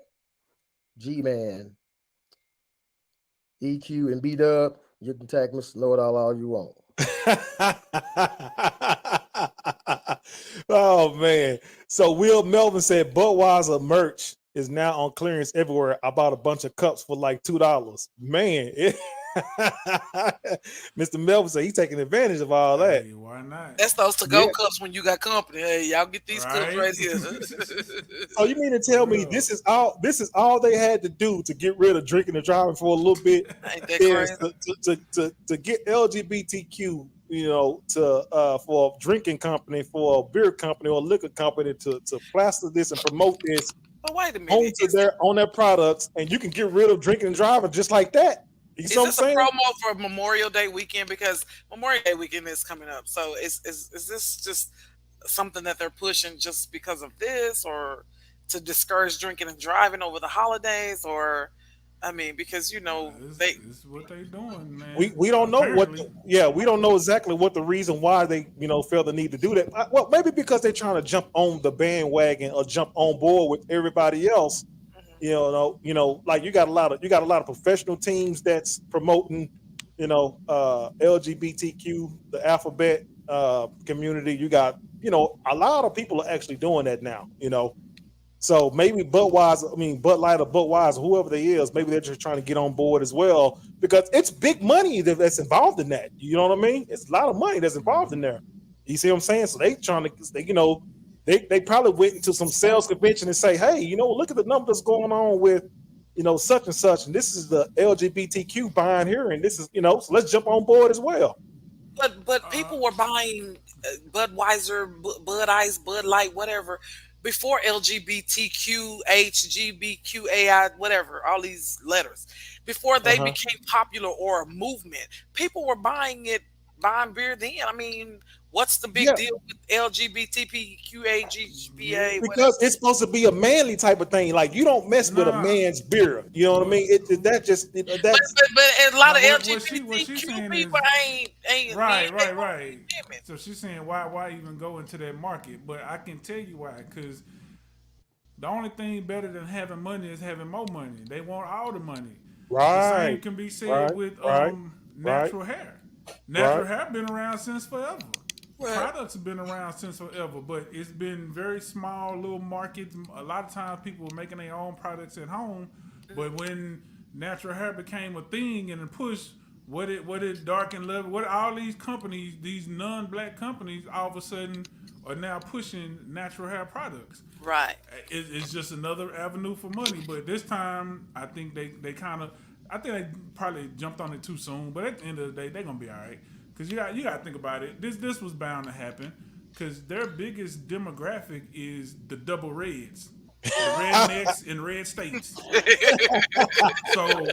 G-Man, EQ, and B-Dub, you can attack Mr. Know-It-All all you want. Oh man. So Will Melvin said Budweiser merch is now on clearance everywhere. I bought a bunch of cups for like $2. Man, Mr. Melvin said he's taking advantage of all that. Hey, why not? That's those to-go cups when you got company. Hey, y'all get these cups right here. So you mean to tell me this is all they had to do to get rid of drinking and driving for a little bit? Ain't that crazy? To get LGBTQ, for a drinking company, for a beer company or a liquor company to plaster this and promote this But wait a minute. on their products, and you can get rid of drinking and driving just like that. You Is see what I'm this a saying? promo for Memorial Day weekend? Because Memorial Day weekend is coming up. So is this just something that they're pushing just because of this, or to discourage drinking and driving over the holidays? Or, I mean, because This is what they doing, man. We don't know Apparently. we don't know exactly what the reason why they feel the need to do that. Well, maybe because they're trying to jump on the bandwagon or jump on board with everybody else. Like you got a lot of professional teams that's promoting, LGBTQ, the alphabet community. You got, a lot of people are actually doing that now. So maybe Bud Light or Budweiser, whoever they is, maybe they're just trying to get on board as well, because it's big money that's involved in that. You know what I mean? It's a lot of money that's involved in there. You see what I'm saying? So they trying to, they probably went into some sales convention and say, hey, look at the numbers going on with, such and such, and this is the LGBTQ buying here, and this is, so let's jump on board as well. But people were buying Budweiser, Bud Ice, Bud Light, whatever, before LGBTQ, HGBQAI, whatever, all these letters, before they became popular or a movement. People were buying beer then. I mean, what's the big deal with LGBTQAGBA? Because it's supposed to be a manly type of thing. Like, you don't mess with a man's beer. You know what I mean? But a lot of what LGBTQ people ain't right. So she's saying why even go into that market? But I can tell you why. Because the only thing better than having money is having more money. They want all the money. Right. The same can be said with natural hair. Natural hair been around since forever. Right. Products have been around since forever, but it's been very small little markets. A lot of times people were making their own products at home, but when natural hair became a thing and a push, what it dark and leather, what all these companies, these non-black companies, all of a sudden are now pushing natural hair products. Right. It's just another avenue for money, but this time I think they probably jumped on it too soon. But at the end of the day, they're gonna be all right. Because you got to think about it. This was bound to happen because their biggest demographic is the double reds, the rednecks in red states. So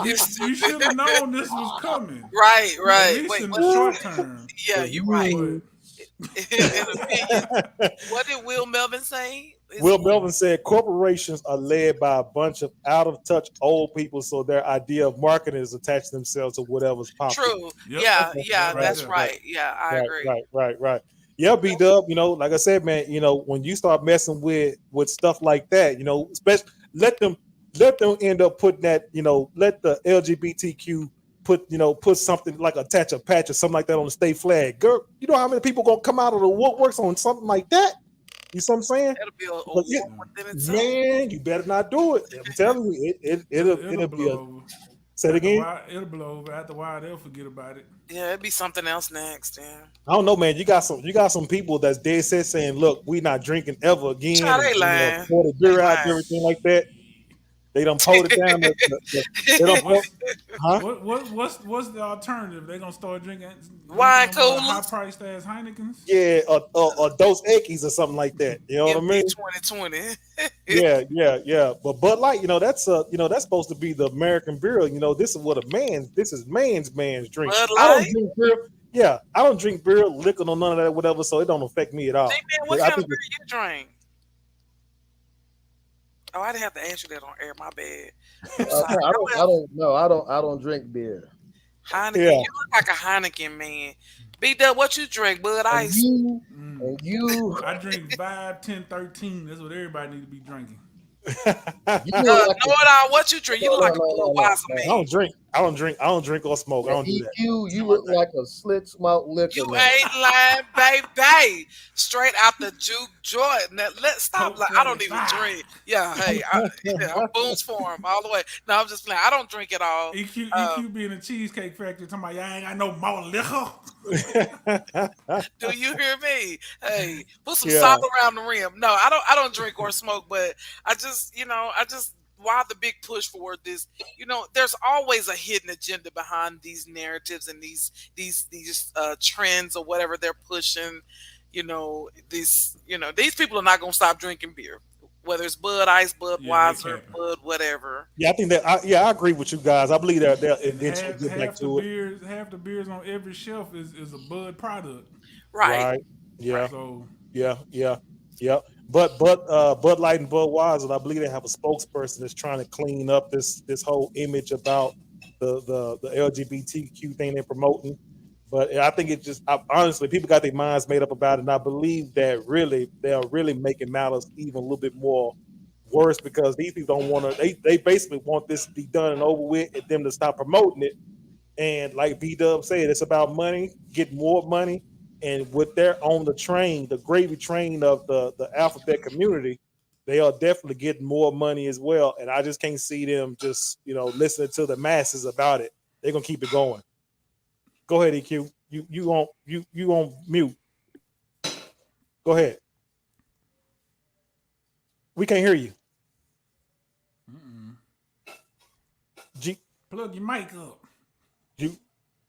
you should have known this was coming. Right. At least in the short term. Yeah, you're right. What did Will Melvin say? Will Melvin said corporations are led by a bunch of out-of-touch old people, so their idea of marketing is attach themselves to whatever's popular. True. Yep. Yeah, that's right. Yeah, I agree. Right. Yeah, B-Dub, like I said, man, when you start messing with stuff like that, especially let them end up putting that, let the LGBTQ put something like attach a patch or something like that on the state flag. Girl, you know how many people gonna come out of the woodworks on something like that? You see what I'm saying? That'll be a war within itself. Man, you better not do it. I'm telling you, it'll be over. Say it again. It'll blow over. After a while, they'll forget about it. Yeah, it'll be something else next. Yeah. I don't know, man. You got some people that's dead set saying, "Look, we not drinking ever again." They lying. Pour the beer out, everything like that. They done pulled it down. What's the alternative? They gonna start drinking wine coolers, high priced ass Heinekens? Yeah, or Dos Equis or something like that. You know what I mean? 2020. yeah. But Bud Light, that's supposed to be the American beer. This is man's drink. Bud Light? I don't drink beer. Yeah, I don't drink beer, liquor, or none of that, whatever. So it don't affect me at all. Hey man, what kind of beer you drink? Oh, I didn't have to ask you that on air. My bad. I don't drink beer. Heineken. Yeah. You look like a Heineken man. B-Dub, what you drink? Bud Ice. And you. I drink 5, 10, 13. That's what everybody need to be drinking. What you drink? You look like a little wise man. I don't drink or smoke. I don't do that. You look like a slit smoke liquor. You ain't lying, baby. Straight out the juke joint. Now, stop. I don't even drink. Yeah, hey, I'm Boone's Farm all the way. No, I'm just playing. I don't drink at all. EQ being a cheesecake factory talking about y'all ain't got no more liquor. Do you hear me? Hey, put some salt around the rim. No, I don't drink or smoke, but I just the big push for this? There's always a hidden agenda behind these narratives and these trends or whatever they're pushing. These people are not going to stop drinking beer, whether it's Bud Ice, Budweiser, Bud, whatever. Yeah, I think that. I agree with you guys. I believe that they'll eventually get back to it. Half the beers on every shelf is a Bud product. Right. Yeah. So yeah. But Bud Light and Budweiser, I believe they have a spokesperson that's trying to clean up this whole image about the LGBTQ thing they're promoting. But I think honestly, people got their minds made up about it, and I believe that really they're really making matters even a little bit more worse, because these people don't want to. They basically want this to be done and over with, and them to stop promoting it. And like B-Dub said, it's about money, get more money. And with their on the train, the gravy train of the alphabet community, they are definitely getting more money as well. And I just can't see them just listening to the masses about it. They're gonna keep it going. Go ahead, EQ. You on mute. Go ahead. We can't hear you. Plug your mic up.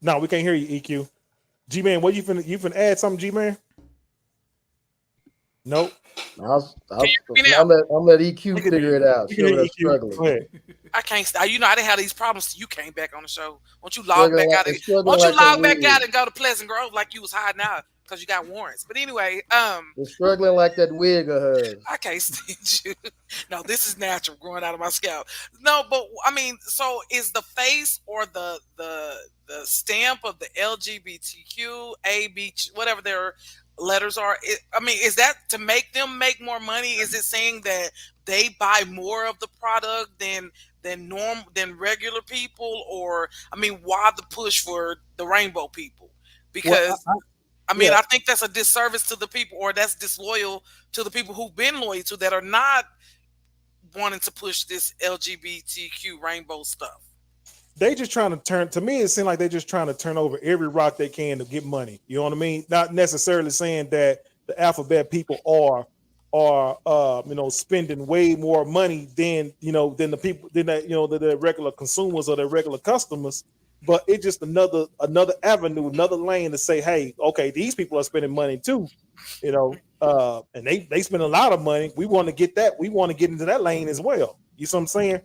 No, we can't hear you, EQ. G-Man, what you finna add something, G-Man? Nope. I'm let EQ figure it out. EQ. Go ahead. I can't. I didn't have these problems. You came back on the show. Won't you log back out? Won't you log back out and go to Pleasant Grove like you was hiding out because you got warrants? But anyway, you're struggling like that wig of hers. I can't stand you. No, this is natural growing out of my scalp. No, but I mean, so is the face or the stamp of the LGBTQ, AB, whatever their letters are? Is that to make them make more money? Is it saying that they buy more of the product than regular people? Or why the push for the rainbow people? Because I think that's a disservice to the people, or that's disloyal to the people who've been loyal to that are not wanting to push this LGBTQ rainbow stuff. They just trying to to me, it seems like they're just trying to turn over every rock they can to get money. You know what I mean? Not necessarily saying that the alphabet people are spending way more money than the people, than the regular consumers or the regular customers. But it's just another avenue, another lane to say, hey, okay, these people are spending money too, and they spend a lot of money. We want to get that. We want to get into that lane as well. You see what I'm saying?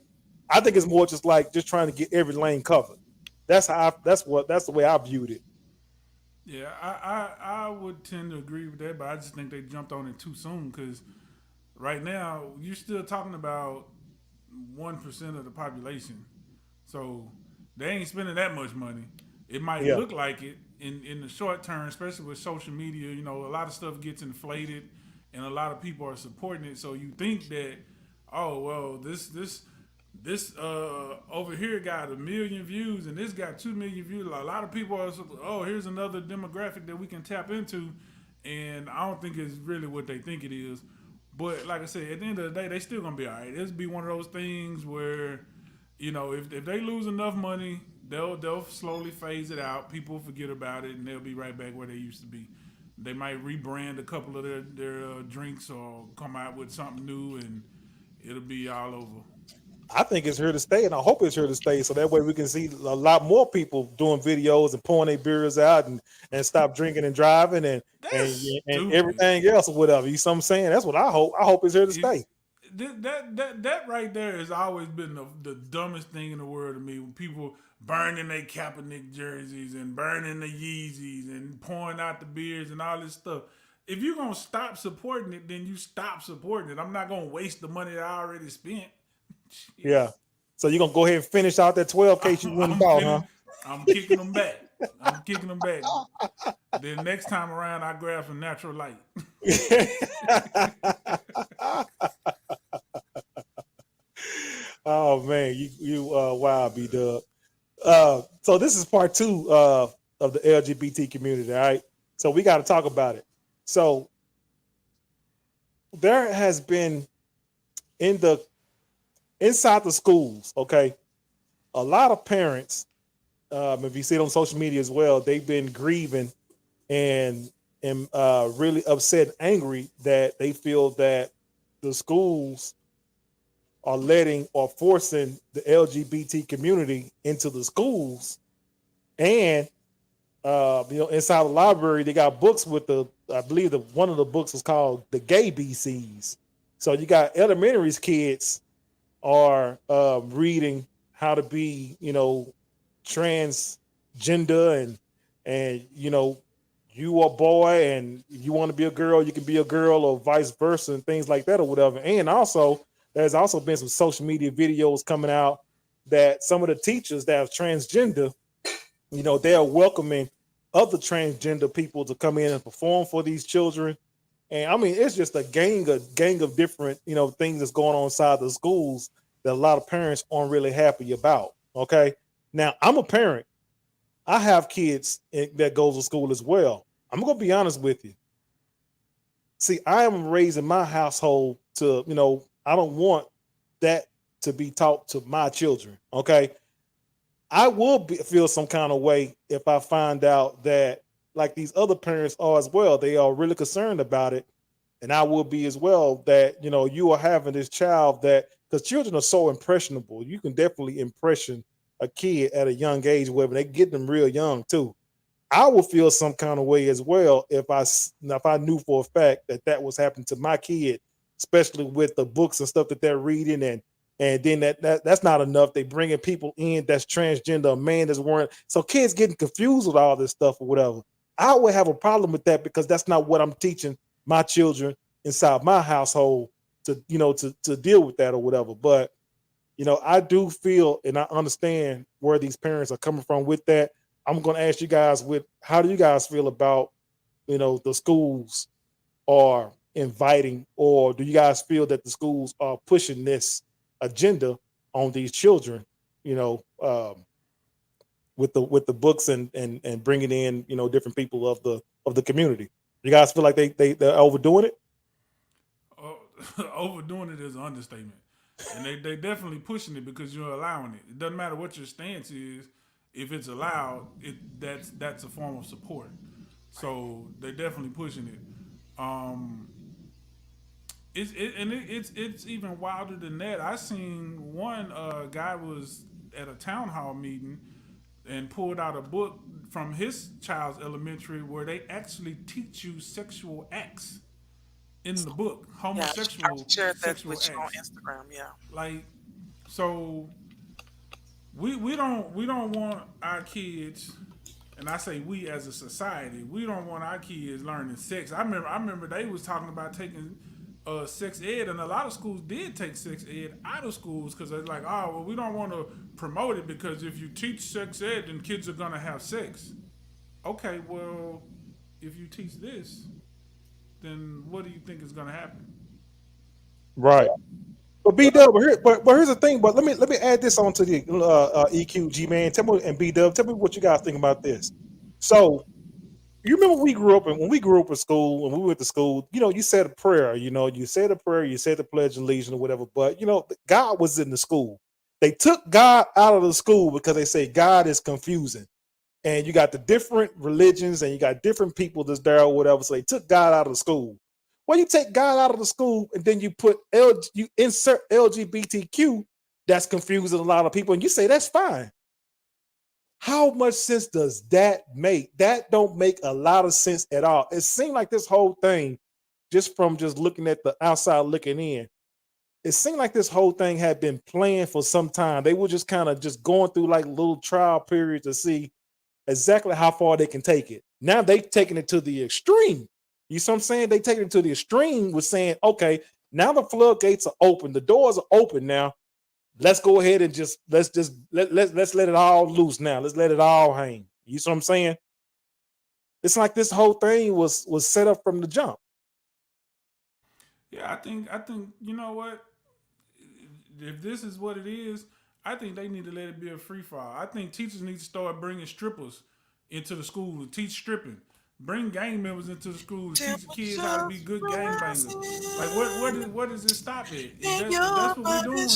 I think it's more just trying to get every lane covered. That's the way I viewed it. Yeah, I would tend to agree with that, but I just think they jumped on it too soon, because right now you're still talking about 1% of the population, so they ain't spending that much money. It might look like it in the short term, especially with social media. A lot of stuff gets inflated, and a lot of people are supporting it. So you think that, oh well, this over here got 1 million views and this got 2 million views. A lot of people are, oh, here's another demographic that we can tap into, and I don't think it's really what they think it is. But like I said, at the end of the day, they still gonna be all right. It'll be one of those things where, if they lose enough money, they'll slowly phase it out. People forget about it, and they'll be right back where they used to be. They might rebrand a couple of their drinks or come out with something new, and it'll be all over. I think it's here to stay, and I hope it's here to stay, so that way we can see a lot more people doing videos and pouring their beers out and stop drinking and driving and everything else or whatever. You see what I'm saying? That's what I hope. I hope it's here to stay. That right there has always been the dumbest thing in the world to me. When people burning their Kaepernick jerseys and burning the Yeezys and pouring out the beers and all this stuff. If you're going to stop supporting it, then you stop supporting it. I'm not going to waste the money that I already spent. Yeah. So you're gonna go ahead and finish out that 12 case you went and bought, huh? I'm kicking them back. Then next time around, I grab some Natural Light. Oh man, you wow, B-Dub. So this is part 2 of the LGBT community, all right? So we got to talk about it. So there has been inside the schools, okay, a lot of parents, if you see it on social media as well, they've been grieving and really upset and angry that they feel that the schools are letting or forcing the LGBT community into the schools. And inside the library, they got books with I believe one of the books is called The Gay BCs. So you got elementary kids are reading how to be, transgender, and you are a boy and you want to be a girl, you can be a girl, or vice versa, and things like that, or whatever. And also, there's also been some social media videos coming out that some of the teachers that have transgender, they are welcoming other transgender people to come in and perform for these children. And I mean, it's just a gang of different, things that's going on inside the schools that a lot of parents aren't really happy about. Okay. Now, I'm a parent. I have kids that goes to school as well. I'm going to be honest with you. See, I am raising my household to, I don't want that to be taught to my children. Okay. I will feel some kind of way if I find out that, like these other parents are as well, they are really concerned about it. And I will be as well, that, you are having this child that, because children are so impressionable, you can definitely impression a kid at a young age, whether they get them real young too. I will feel some kind of way as well if I knew for a fact that was happening to my kid, especially with the books and stuff that they're reading, and then that's not enough. They bringing people in that's transgender, a man that's wearing. So kids getting confused with all this stuff or whatever. I would have a problem with that, because that's not what I'm teaching my children inside my household to deal with that or whatever. But I do feel, and I understand where these parents are coming from with that. I'm going to ask you guys, how do you guys feel about, the schools are inviting, or do you guys feel that the schools are pushing this agenda on these children, with the books and bringing in, different people of the community? You guys feel like they're overdoing it? Overdoing it is an understatement. And they definitely pushing it because you're allowing it. It doesn't matter what your stance is. If it's allowed, that's a form of support. So they're definitely pushing it. It's even wilder than that. I seen one guy was at a town hall meeting and pulled out a book from his child's elementary where they actually teach you sexual acts in the book, homosexual I shared that sexual with you on acts. Instagram. Yeah. Like, so we don't want our kids, and I say we as a society, we don't want our kids learning sex. I remember they was talking about taking sex ed, and a lot of schools did take sex ed out of schools because they're like, oh, well, we don't want to promote it because if you teach sex ed, then kids are gonna have sex. Okay, well, if you teach this, then what do you think is gonna happen? Right. But B Dub, but here's the thing. But let me add this on to the EQG, man. Tell me, and B Dub, tell me what you guys think about this. So you remember when we grew up in school, when we went to school, you said a prayer, you said a prayer, you said the Pledge of Allegiance or whatever. But God was in the school. They took God out of the school because they say God is confusing. And you got the different religions and you got different people that's there or whatever. So they took God out of the school. Well, you take God out of the school and then you you insert LGBTQ, that's confusing a lot of people, and you say that's fine. How much sense does that make? That don't make a lot of sense at all. It seemed like this whole thing, just from just looking at the outside looking in, it seemed like this whole thing had been planned for some time. They were just kind of just going through like little trial periods to see exactly how far they can take it. Now they've taken it to the extreme. You see what I'm saying? They take it to the extreme with saying, okay, now the floodgates are open, the doors are open now. Let's go ahead and let's let it all loose now. Let's let it all hang. You see what I'm saying? It's like this whole thing was set up from the jump. Yeah, I think you know what? If this is what it is, I think they need to let it be a free fall. I think teachers need to start bringing strippers into the school to teach stripping. Bring gang members into the school to teach the kids how to be good gang bangers. Like what does it stop at? If that's what we're doing,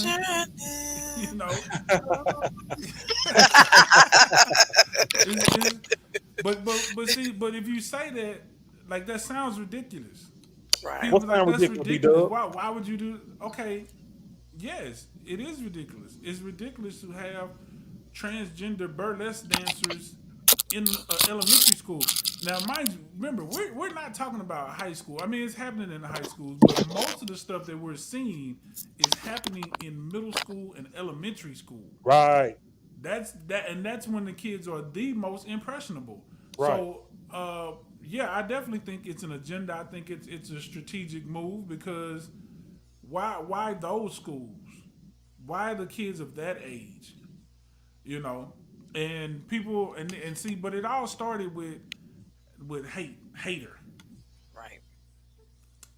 you know. but if you say that, like that sounds ridiculous. Right. People What like sound that's ridiculous, ridiculous. B-Dub? Why would you do? Okay, Yes, it is ridiculous. It's ridiculous to have transgender burlesque dancers in elementary school. Now, mind you, remember, we're not talking about high school. I mean, it's happening in the high schools, but most of the stuff that we're seeing is happening in middle school and elementary school. Right. And that's when the kids are the most impressionable. Right. So, yeah, I definitely think it's an agenda. I think it's a strategic move because why those schools? Why the kids of that age? You know, and people and see, but it all started with hater. Right.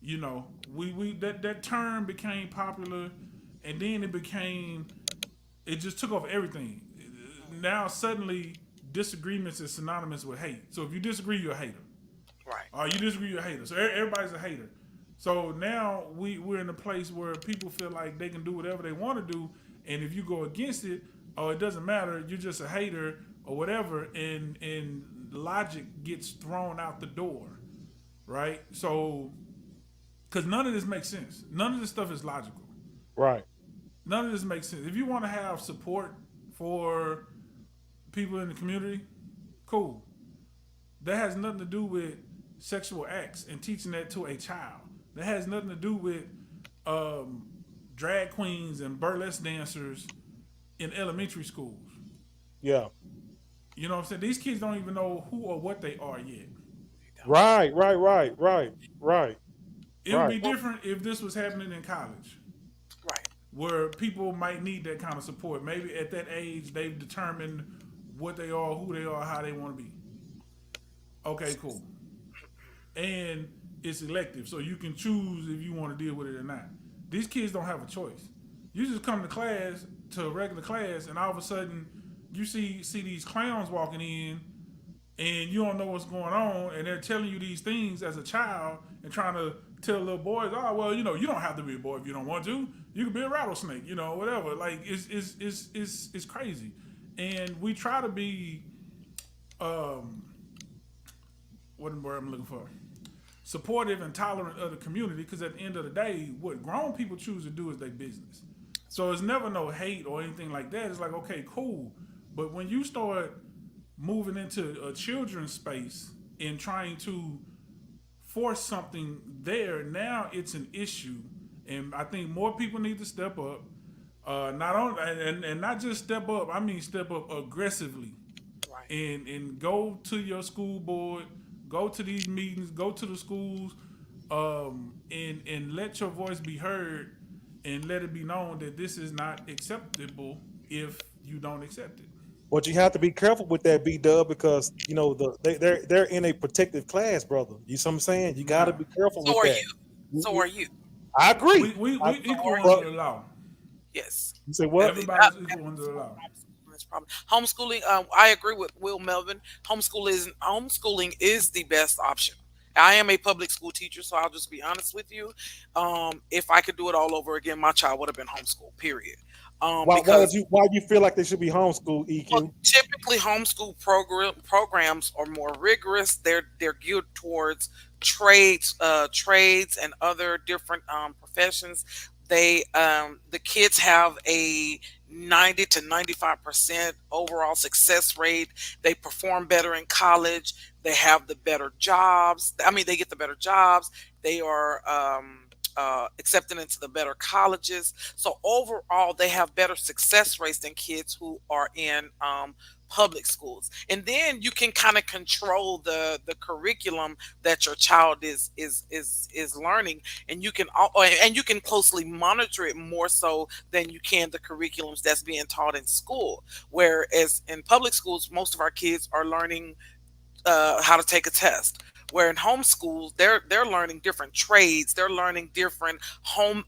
You know, we that term became popular, and then it just took off everything. Now suddenly disagreements is synonymous with hate. So if you disagree, you're a hater. Right. Or you disagree, you're a hater. So everybody's a hater. So now we're in a place where people feel like they can do whatever they want to do, and if you go against it, oh, it doesn't matter. You're just a hater or whatever, and logic gets thrown out the door, right? So, because none of this makes sense. None of this stuff is logical. Right. None of this makes sense. If you want to have support for people in the community, cool. That has nothing to do with sexual acts and teaching that to a child. That has nothing to do with drag queens and burlesque dancers in elementary schools. Yeah. You know what I'm saying? These kids don't even know who or what they are yet. Right. It would be different if this was happening in college. Right. Where people might need that kind of support. Maybe at that age they've determined what they are, who they are, how they want to be. Okay, cool. And it's elective, so you can choose if you want to deal with it or not. These kids don't have a choice. You just come to a regular class, and all of a sudden you see these clowns walking in, and you don't know what's going on, and they're telling you these things as a child and trying to tell little boys, oh well, you know, you don't have to be a boy if you don't want to. You can be a rattlesnake, you know, whatever. Like it's crazy, and we try to be, what word I'm looking for, supportive and tolerant of the community, because at the end of the day, what grown people choose to do is their business. So it's never no hate or anything like that. It's like, okay, cool, but when you start moving into a children's space and trying to force something there, now it's an issue, and I think more people need to step up. Not only and not just step up. I mean, step up aggressively, Right. and go to your school board, go to these meetings, go to the schools, and let your voice be heard, and let it be known that this is not acceptable if you don't accept it. But you have to be careful with that, B-Dub, because you know they're in a protective class, brother. You see what I'm saying? You got to be careful So with are that. you. So are you. I agree. We equal but- under the law. Yes. You say what? Everybody's equal under the law. That's probably homeschooling. I agree with Will Melvin. Homeschooling is the best option. I am a public school teacher, so I'll just be honest with you. If I could do it all over again, my child would have been homeschooled. Period. Why you feel like they should be homeschooled, EQ? Well, typically, homeschool programs are more rigorous. They're geared towards trades and other different professions. The kids have a 90 to 95% overall success rate. They perform better in college. They have the better jobs. I mean, they get the better jobs. They are accepted into the better colleges. So overall, they have better success rates than kids who are in public schools. And then you can kind of control the curriculum that your child is learning, and you can closely monitor it more so than you can the curriculums that's being taught in school. Whereas in public schools, most of our kids are learning how to take a test. Where in homeschool, they're learning different trades, they're learning different home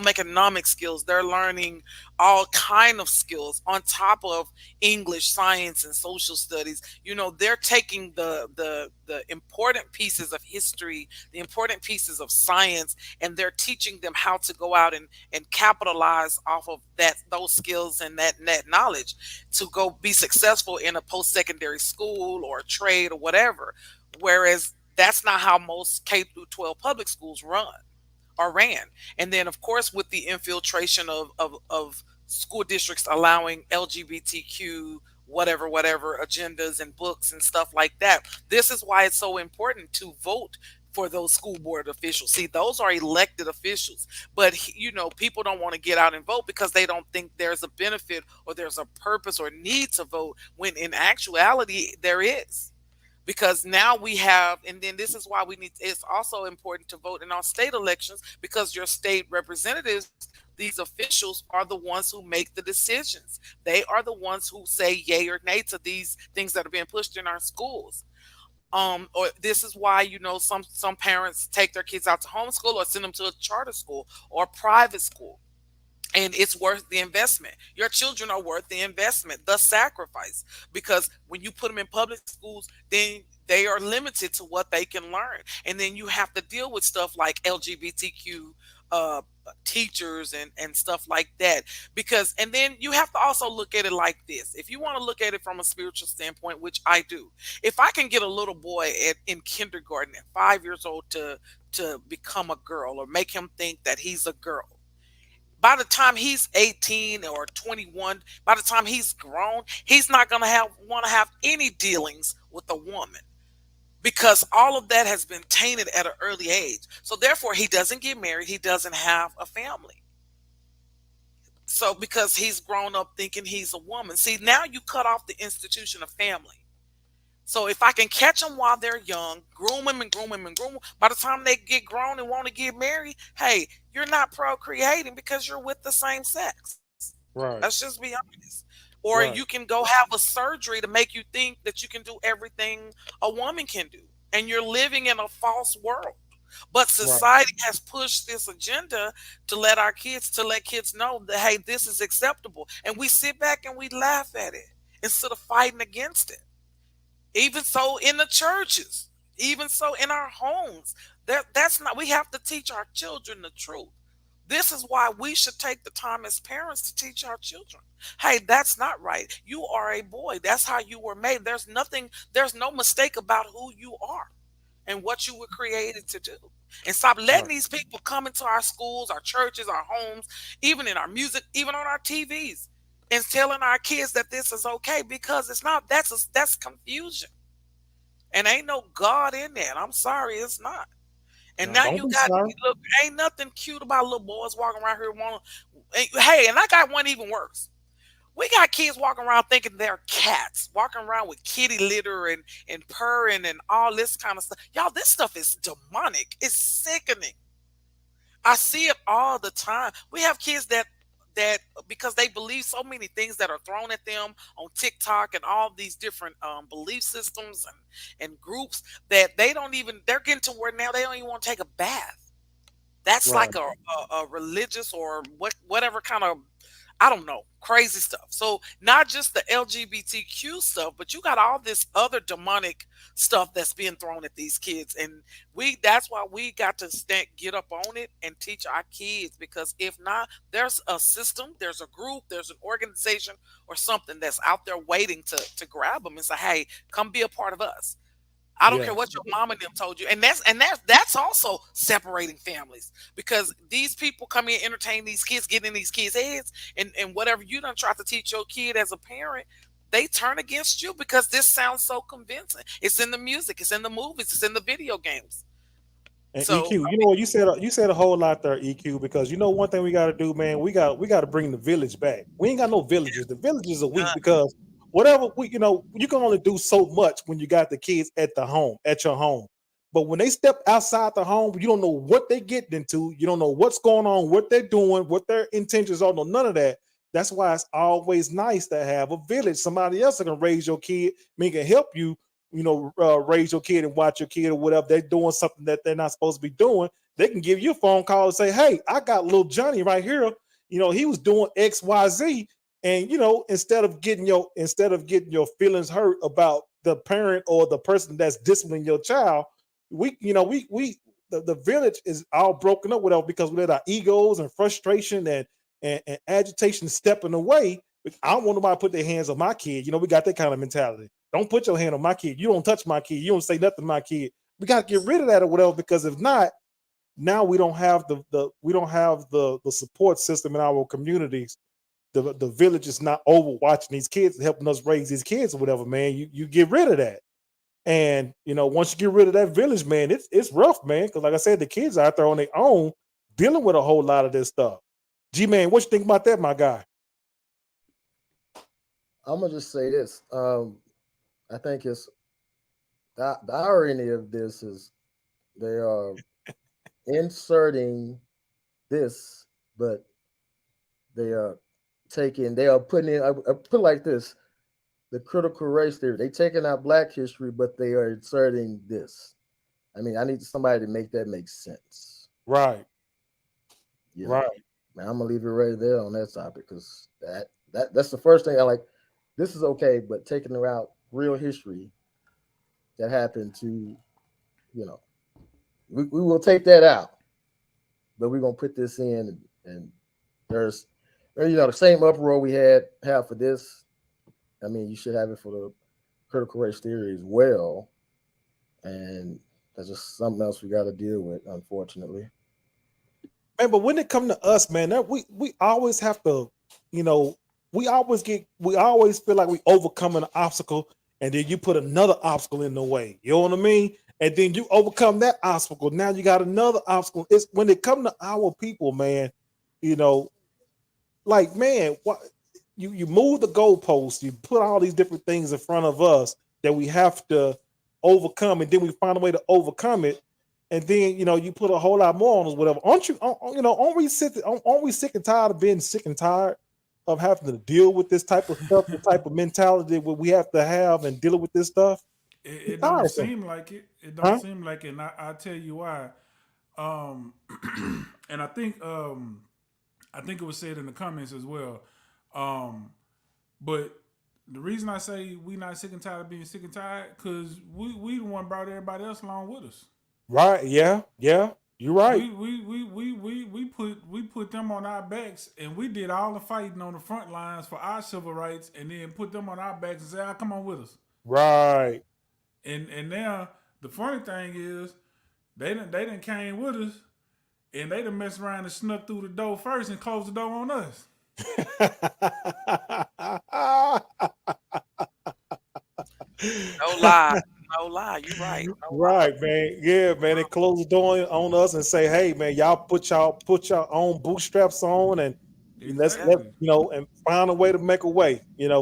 economic skills, they're learning all kind of skills on top of English, science, and social studies. You know, they're taking the important pieces of history, the important pieces of science, and they're teaching them how to go out and capitalize off of those skills and that knowledge to go be successful in a post-secondary school or a trade or whatever. Whereas that's not how most K through 12 public schools run. are ran. And then, of course, with the infiltration of school districts allowing LGBTQ whatever agendas and books and stuff like that. This is why it's so important to vote for those school board officials. See, those are elected officials, but people don't want to get out and vote because they don't think there's a benefit or there's a purpose or need to vote, when in actuality there is. Because now we have, and then this is why it's also important to vote in our state elections, because your state representatives, these officials, are the ones who make the decisions. They are the ones who say yay or nay to these things that are being pushed in our schools. Or this is why, some parents take their kids out to homeschool or send them to a charter school or private school. And it's worth the investment. Your children are worth the investment, the sacrifice, because when you put them in public schools, then they are limited to what they can learn. And then you have to deal with stuff like LGBTQ teachers and stuff like that. And then you have to also look at it like this. If you want to look at it from a spiritual standpoint, which I do, if I can get a little boy in kindergarten at 5 years old to become a girl, or make him think that he's a girl, by the time he's 18 or 21, by the time he's grown, he's not going to want to have any dealings with a woman, because all of that has been tainted at an early age. So therefore, he doesn't get married. He doesn't have a family. So because he's grown up thinking he's a woman. See, now you cut off the institution of family. So if I can catch them while they're young, groom them and groom them and groom them, by the time they get grown and want to get married, hey, you're not procreating because you're with the same sex. Right. Let's just be honest. Or Right. you can go have a surgery to make you think that you can do everything a woman can do. And you're living in a false world. But society has pushed this agenda to let kids know that, hey, this is acceptable. And we sit back and we laugh at it instead of fighting against it. Even so in the churches, even so in our homes. We have to teach our children the truth. This is why we should take the time as parents to teach our children. Hey, that's not right. You are a boy. That's how you were made. There's no mistake about who you are and what you were created to do. And stop letting these people come into our schools, our churches, our homes, even in our music, even on our TVs, and telling our kids that this is okay, because it's not. That's confusion. And ain't no God in that. I'm sorry, it's not. And now you got, look, ain't nothing cute about little boys walking around here hey, and I got one even worse. We got kids walking around thinking they're cats, walking around with kitty litter and purring and all this kind of stuff. Y'all, this stuff is demonic. It's sickening. I see it all the time. We have kids that because they believe so many things that are thrown at them on TikTok and all these different belief systems and groups, that they're getting to where now they don't even want to take a bath. That's like a religious or whatever kind of, I don't know, crazy stuff. So not just the LGBTQ stuff, but you got all this other demonic stuff that's being thrown at these kids. And that's why we got to get up on it and teach our kids, because if not, there's a system, there's a group, there's an organization or something that's out there waiting to grab them and say, hey, come be a part of us. I don't care what your mom and them told you. And that's also separating families, because these people come in, entertain these kids, get in these kids' heads, and whatever you done try to teach your kid as a parent, they turn against you because this sounds so convincing. It's in the music, it's in the movies, it's in the video games. And so, EQ, you know what, you said a whole lot there, EQ, because you know one thing we got to do, man, we got to bring the village back. We ain't got no villages. The villages are weak because whatever you can only do so much when you got the kids at your home. But when they step outside the home, you don't know what they get into. You don't know what's going on, what they're doing, what their intentions are. No, none of that. That's why it's always nice to have a village. Somebody else that can raise your kid, can help you, raise your kid and watch your kid or whatever. They're doing something that they're not supposed to be doing. They can give you a phone call and say, hey, I got little Johnny right here. He was doing X, Y, Z. And instead of getting your feelings hurt about the parent or the person that's disciplining your child, the village is all broken up whatever, because we let our egos and frustration and agitation step in the way. I don't want nobody to put their hands on my kid. We got that kind of mentality. Don't put your hand on my kid. You don't touch my kid. You don't say nothing to my kid. We got to get rid of that or whatever, because if not, now we don't have the support system in our communities. The village is not overwatching these kids and helping us raise these kids or whatever, man. You get rid of that. And once you get rid of that village, man, it's rough, man. Because like I said, the kids are out there on their own dealing with a whole lot of this stuff. G-Man, what you think about that, my guy? I'm gonna just say this. I think it's the irony of this is they are inserting this, but they are putting in. I put it like this: the critical race theory. They taking out Black history, but they are inserting this. I mean, I need somebody to make that make sense. Right. Right. Man, I'm gonna leave it right there on that topic because that's the first thing I like. This is okay, but taking out real history that happened to, we will take that out, but we're gonna put this in, and there's, the same uproar we have for this. I mean, you should have it for the critical race theory as well, and that's just something else we got to deal with, unfortunately. Man, but when it comes to us, man, we always have to, we always feel like we overcome an obstacle, and then you put another obstacle in the way. You know what I mean? And then you overcome that obstacle. Now you got another obstacle. It's when it comes to our people, man. Like, man, what you move the goalposts, you put all these different things in front of us that we have to overcome, and then we find a way to overcome it. And then you put a whole lot more on us, whatever. Aren't we sick and tired of being sick and tired of having to deal with this type of stuff, the type of mentality that we have to have and dealing with this stuff? It don't seem like it. It don't seem like it. And I'll tell you why. And I think it was said in the comments as well. But the reason I say we not sick and tired of being sick and tired, because we the one brought everybody else along with us. Right? Yeah. You're right. We put them on our backs, and we did all the fighting on the front lines for our civil rights, and then put them on our backs and say, come on with us." Right. And now the funny thing is, they done came with us, and they done messed around and snuck through the door first and closed the door on us. No lie. No lie, you're right. No right, man. Yeah, man. They close the door on us and say, "Hey, man, y'all put your own bootstraps on, and let's and find a way to make a way."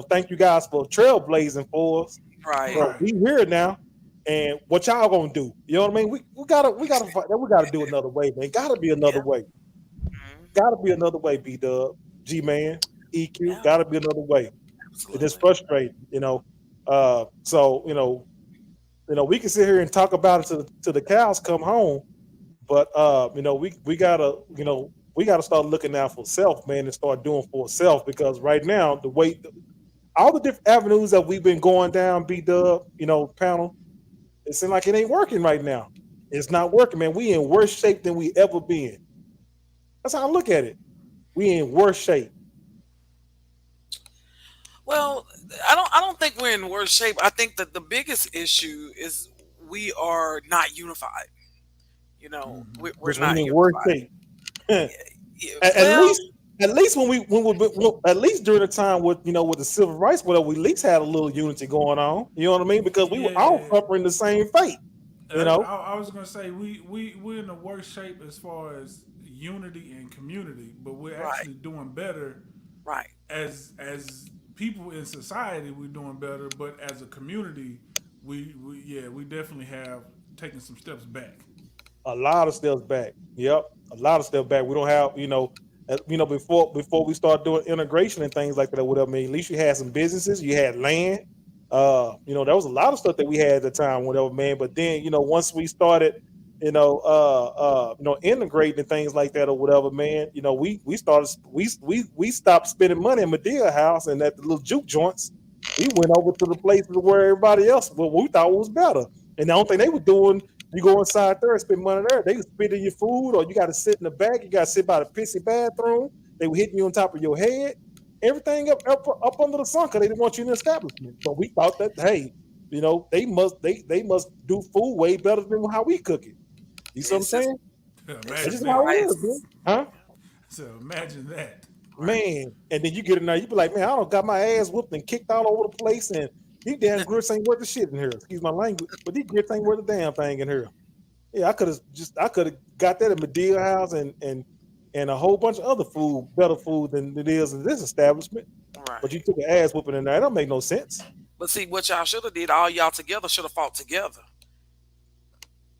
Thank you guys for trailblazing for us. Right. So we here now, and what y'all gonna do? You know what I mean? We gotta fight. We gotta do another way, man. Gotta be another way. Gotta be another way. B-Dub, G-Man, EQ. Gotta be another way. Absolutely. It is frustrating, So we can sit here and talk about it till the cows come home, but we gotta start looking out for self, man, and start doing for self, because right now all the different avenues that we've been going down, B-Dub, panel, it seems like it ain't working right now. It's not working, man. We in worse shape than we ever been. That's how I look at it. We in worse shape. Well, I don't think we're in worse shape. I think that the biggest issue is we are not unified. We're not in worse shape. At least when at least during the time with the civil rights, whatever, we at least had a little unity going on. You know what I mean? Because we were all suffering the same fate. I was gonna say we're in the worst shape as far as unity and community, but we're actually doing better. Right. As people in society, we're doing better, but as a community, we definitely have taken some steps back. A lot of steps back. Yep, a lot of steps back. We don't have, before we start doing integration and things like that, or whatever. I mean, at least you had some businesses, you had land. There was a lot of stuff that we had at the time, whatever, man. But then, once we started, integrating and things like that or whatever, man, we stopped spending money in Medea House and at the little juke joints. We went over to the places where everybody else, we thought was better. And the only thing they were doing, you go inside there and spend money there. They were spending your food, or you got to sit in the back. You got to sit by the pissy bathroom. They were hitting you on top of your head. Everything up under the sun, because they didn't want you in the establishment. But we thought that, hey, they must do food way better than how we cook it. You see what I'm saying? That's Imagine just how it that. is, man. Huh? So imagine that. Right. Man. And then you get in there, you be like, man, I don't got my ass whooped and kicked all over the place, and these damn grits ain't worth the shit in here. Excuse my language, but these grits ain't worth a damn thing in here. Yeah, I could have got that at Medea House and a whole bunch of other food, better food than it is in this establishment. But you Right. took an ass whooping in there. That don't make no sense. But see, what y'all should have did, all y'all together should have fought together.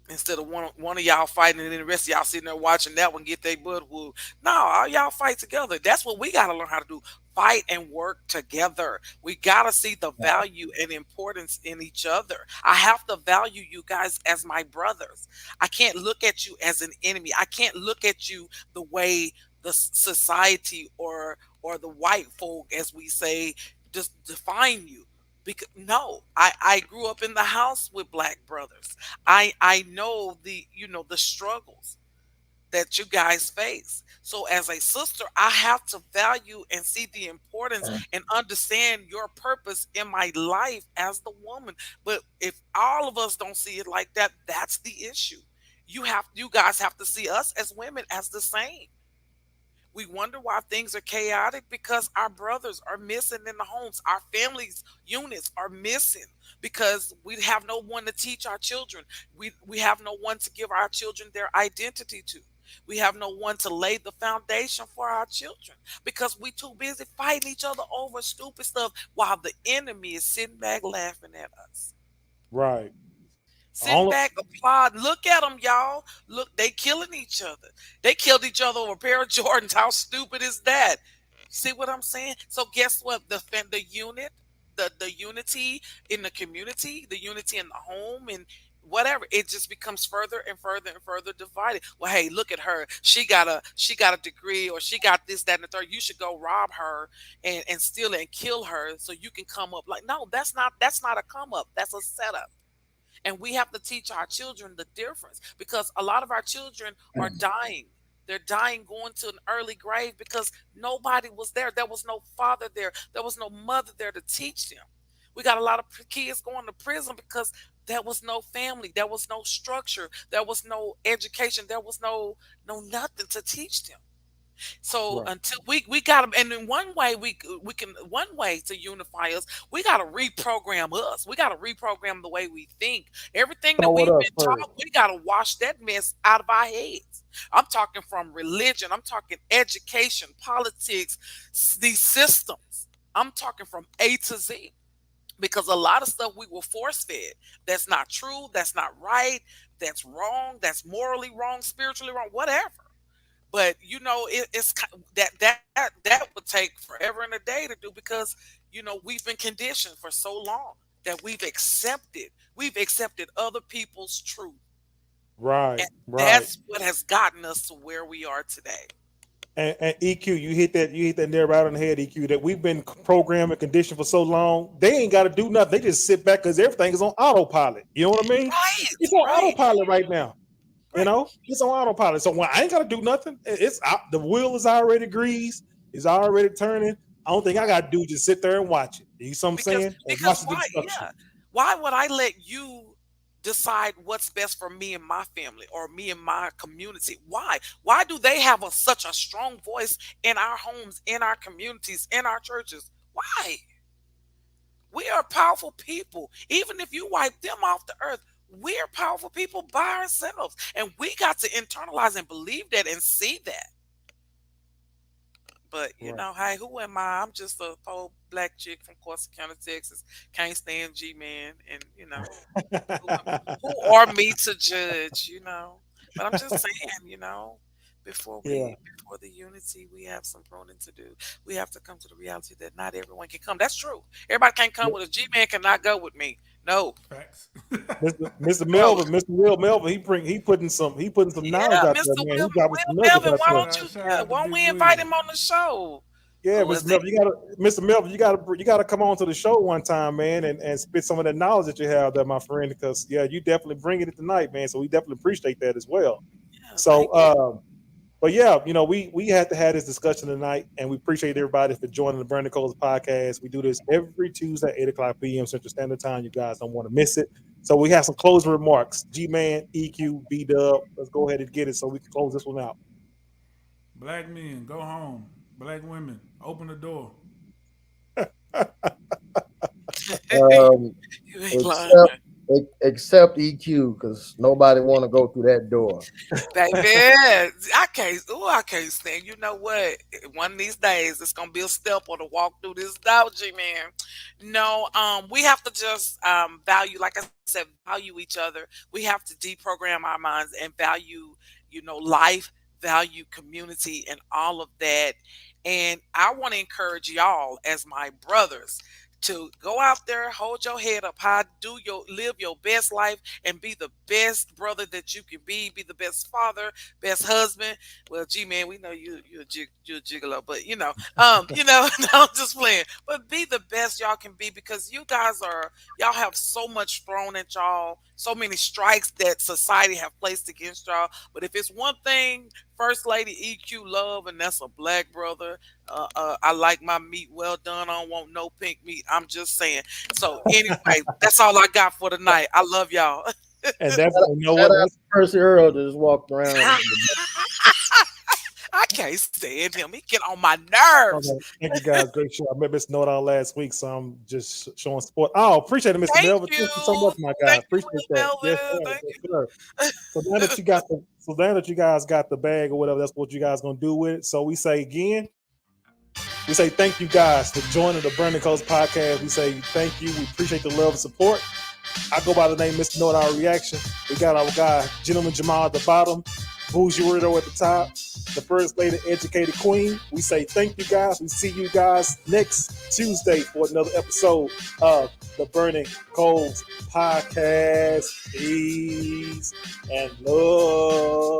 Instead of one of y'all fighting and then the rest of y'all sitting there watching that one get their butt whooped. No, all y'all fight together. That's what we gotta learn how to do. Fight and work together. We gotta see the value and importance in each other. I have to value you guys as my brothers. I can't look at you as an enemy. I can't look at you the way the society or the white folk, as we say, just define you. Because no, I grew up in the house with black brothers. I know the struggles that you guys face. So as a sister, I have to value and see the importance and understand your purpose in my life as the woman. But if all of us don't see it like that, that's the issue. You guys have to see us as women as the same. We wonder why things are chaotic because our brothers are missing in the homes. Our families units are missing because we have no one to teach our children. We have no one to give our children their identity to. We have no one to lay the foundation for our children because we too busy fighting each other over stupid stuff while the enemy is sitting back laughing at us. Right. Sit back, applaud. Look at them, y'all. Look, they killing each other. They killed each other over a pair of Jordans. How stupid is that? See what I'm saying? So guess what? The unity in the community, the unity in the home, and whatever, it just becomes further and further and further divided. Well, hey, look at her. She got a degree, or she got this, that, and the third. You should go rob her and steal it and kill her so you can come up. Like, no, that's not a come up. That's a setup. And we have to teach our children the difference because a lot of our children are dying. They're dying going to an early grave because nobody was there. There was no father there. There was no mother there to teach them. We got a lot of kids going to prison because there was no family. There was no structure. There was no education. There was no nothing to teach them. So Right. until we got them, and in one way we can, one way to unify us, we got to reprogram us. We got to reprogram the way we think. Everything that Start with we've us been first. taught, we got to wash that mess out of our heads. I'm talking from religion. I'm talking education, politics, these systems. I'm talking from A to Z. Because a lot of stuff we were force fed. That's not true. That's not right. That's wrong. That's morally wrong, spiritually wrong, whatever. But that would take forever and a day to do because we've been conditioned for so long that we've accepted other people's truth, Right. and Right. that's what has gotten us to where we are today. And EQ, you hit that there right on the head, EQ, that we've been programmed and conditioned for so long, they ain't got to do nothing. They just sit back because everything is on autopilot. You know what I mean? Right, It's on right, autopilot right now. right. It's on autopilot. So when I ain't got to do nothing, it's out. The wheel is already greased. It's already turning. I don't think I got to do just sit there and watch it. You see what I'm Because saying? And because watch the why? destruction. Yeah, why would I let you decide what's best for me and my family or me and my community? Why do they have such a strong voice in our homes, in our communities, in our churches? Why? We are powerful people. Even if you wipe them off the earth, we're powerful people by ourselves. And we got to internalize and believe that and see that. But Right. hey, who am I? I'm just a poor black chick from Corsa County, Texas. Can't stand G-Man, and who are me to judge? But I'm just saying, before Yeah. before the unity, we have some pruning to do. We have to come to the reality that not everyone can come. That's true. Everybody can't come with us. G-Man cannot go with me. No, Facts. Mr. no. Melvin, Mr. Will Melvin, he putting some knowledge Yeah, out Mr. there, man. He Will, dropping some Will nuggets Melvin, out why there. don't you? Shout Yeah, out to why don't Big we invite Will. him on the show? Yeah, Who is Mr. it? Melvin, you gotta come on to the show one time, man, and spit some of that knowledge that you have there, my friend, because you definitely bringing it tonight, man. So we definitely appreciate that as well. Yeah, So thank you. but yeah, we had to have this discussion tonight, and we appreciate everybody for joining the Brandon Coles podcast. We do this every Tuesday, 8 o'clock p.m. Central Standard Time. You guys don't want to miss it. So we have some closing remarks. G-Man, EQ, B-Dub. Let's go ahead and get it so we can close this one out. Black men, go home. Black women, open the door. Um, You ain't lying. except EQ, because nobody want to go through that door. Baby, I can't stand. You know what? One of these days, it's gonna be a step on to walk through this door, G-Man. No, we have to just value, like I said, value each other. We have to deprogram our minds and value, life, value community, and all of that. And I want to encourage y'all as my brothers to go out there, hold your head up high, live your best life, and be the best brother that you can be the best father, best husband. Well, G-Man, we know you're a gigolo, but no, I'm just playing. But be the best y'all can be, because y'all have so much thrown at y'all, so many strikes that society have placed against y'all. But if it's one thing First Lady EQ love, and that's a black brother. I like my meat well done. I don't want no pink meat. I'm just saying. So anyway, that's all I got for tonight. I love y'all. And that's Percy Earl just walked around. I can't stand him. He get on my nerves. Okay. Thank you guys. Great show. I met Mr. Know-It-All last week, so I'm just showing support. Oh, appreciate it, Mr. Thank Melvin. you. Thank you so much, my guy. Thank you, Appreciate that. Melvin. Yes, sir. Thank Yes, sir. So now that you guys got the bag or whatever, that's what you guys gonna do with it. So we say again, we say thank you guys for joining the Burning Coast podcast. We say thank you. We appreciate the love and support. I go by the name Mr. Know-It-All Reaction. We got our guy, Gentleman Jamal at the bottom, Bougie Weirdo at the top, the First Lady Educated Queen. We say thank you guys. We see you guys next Tuesday for another episode of the Burning Coals podcast. Peace and love.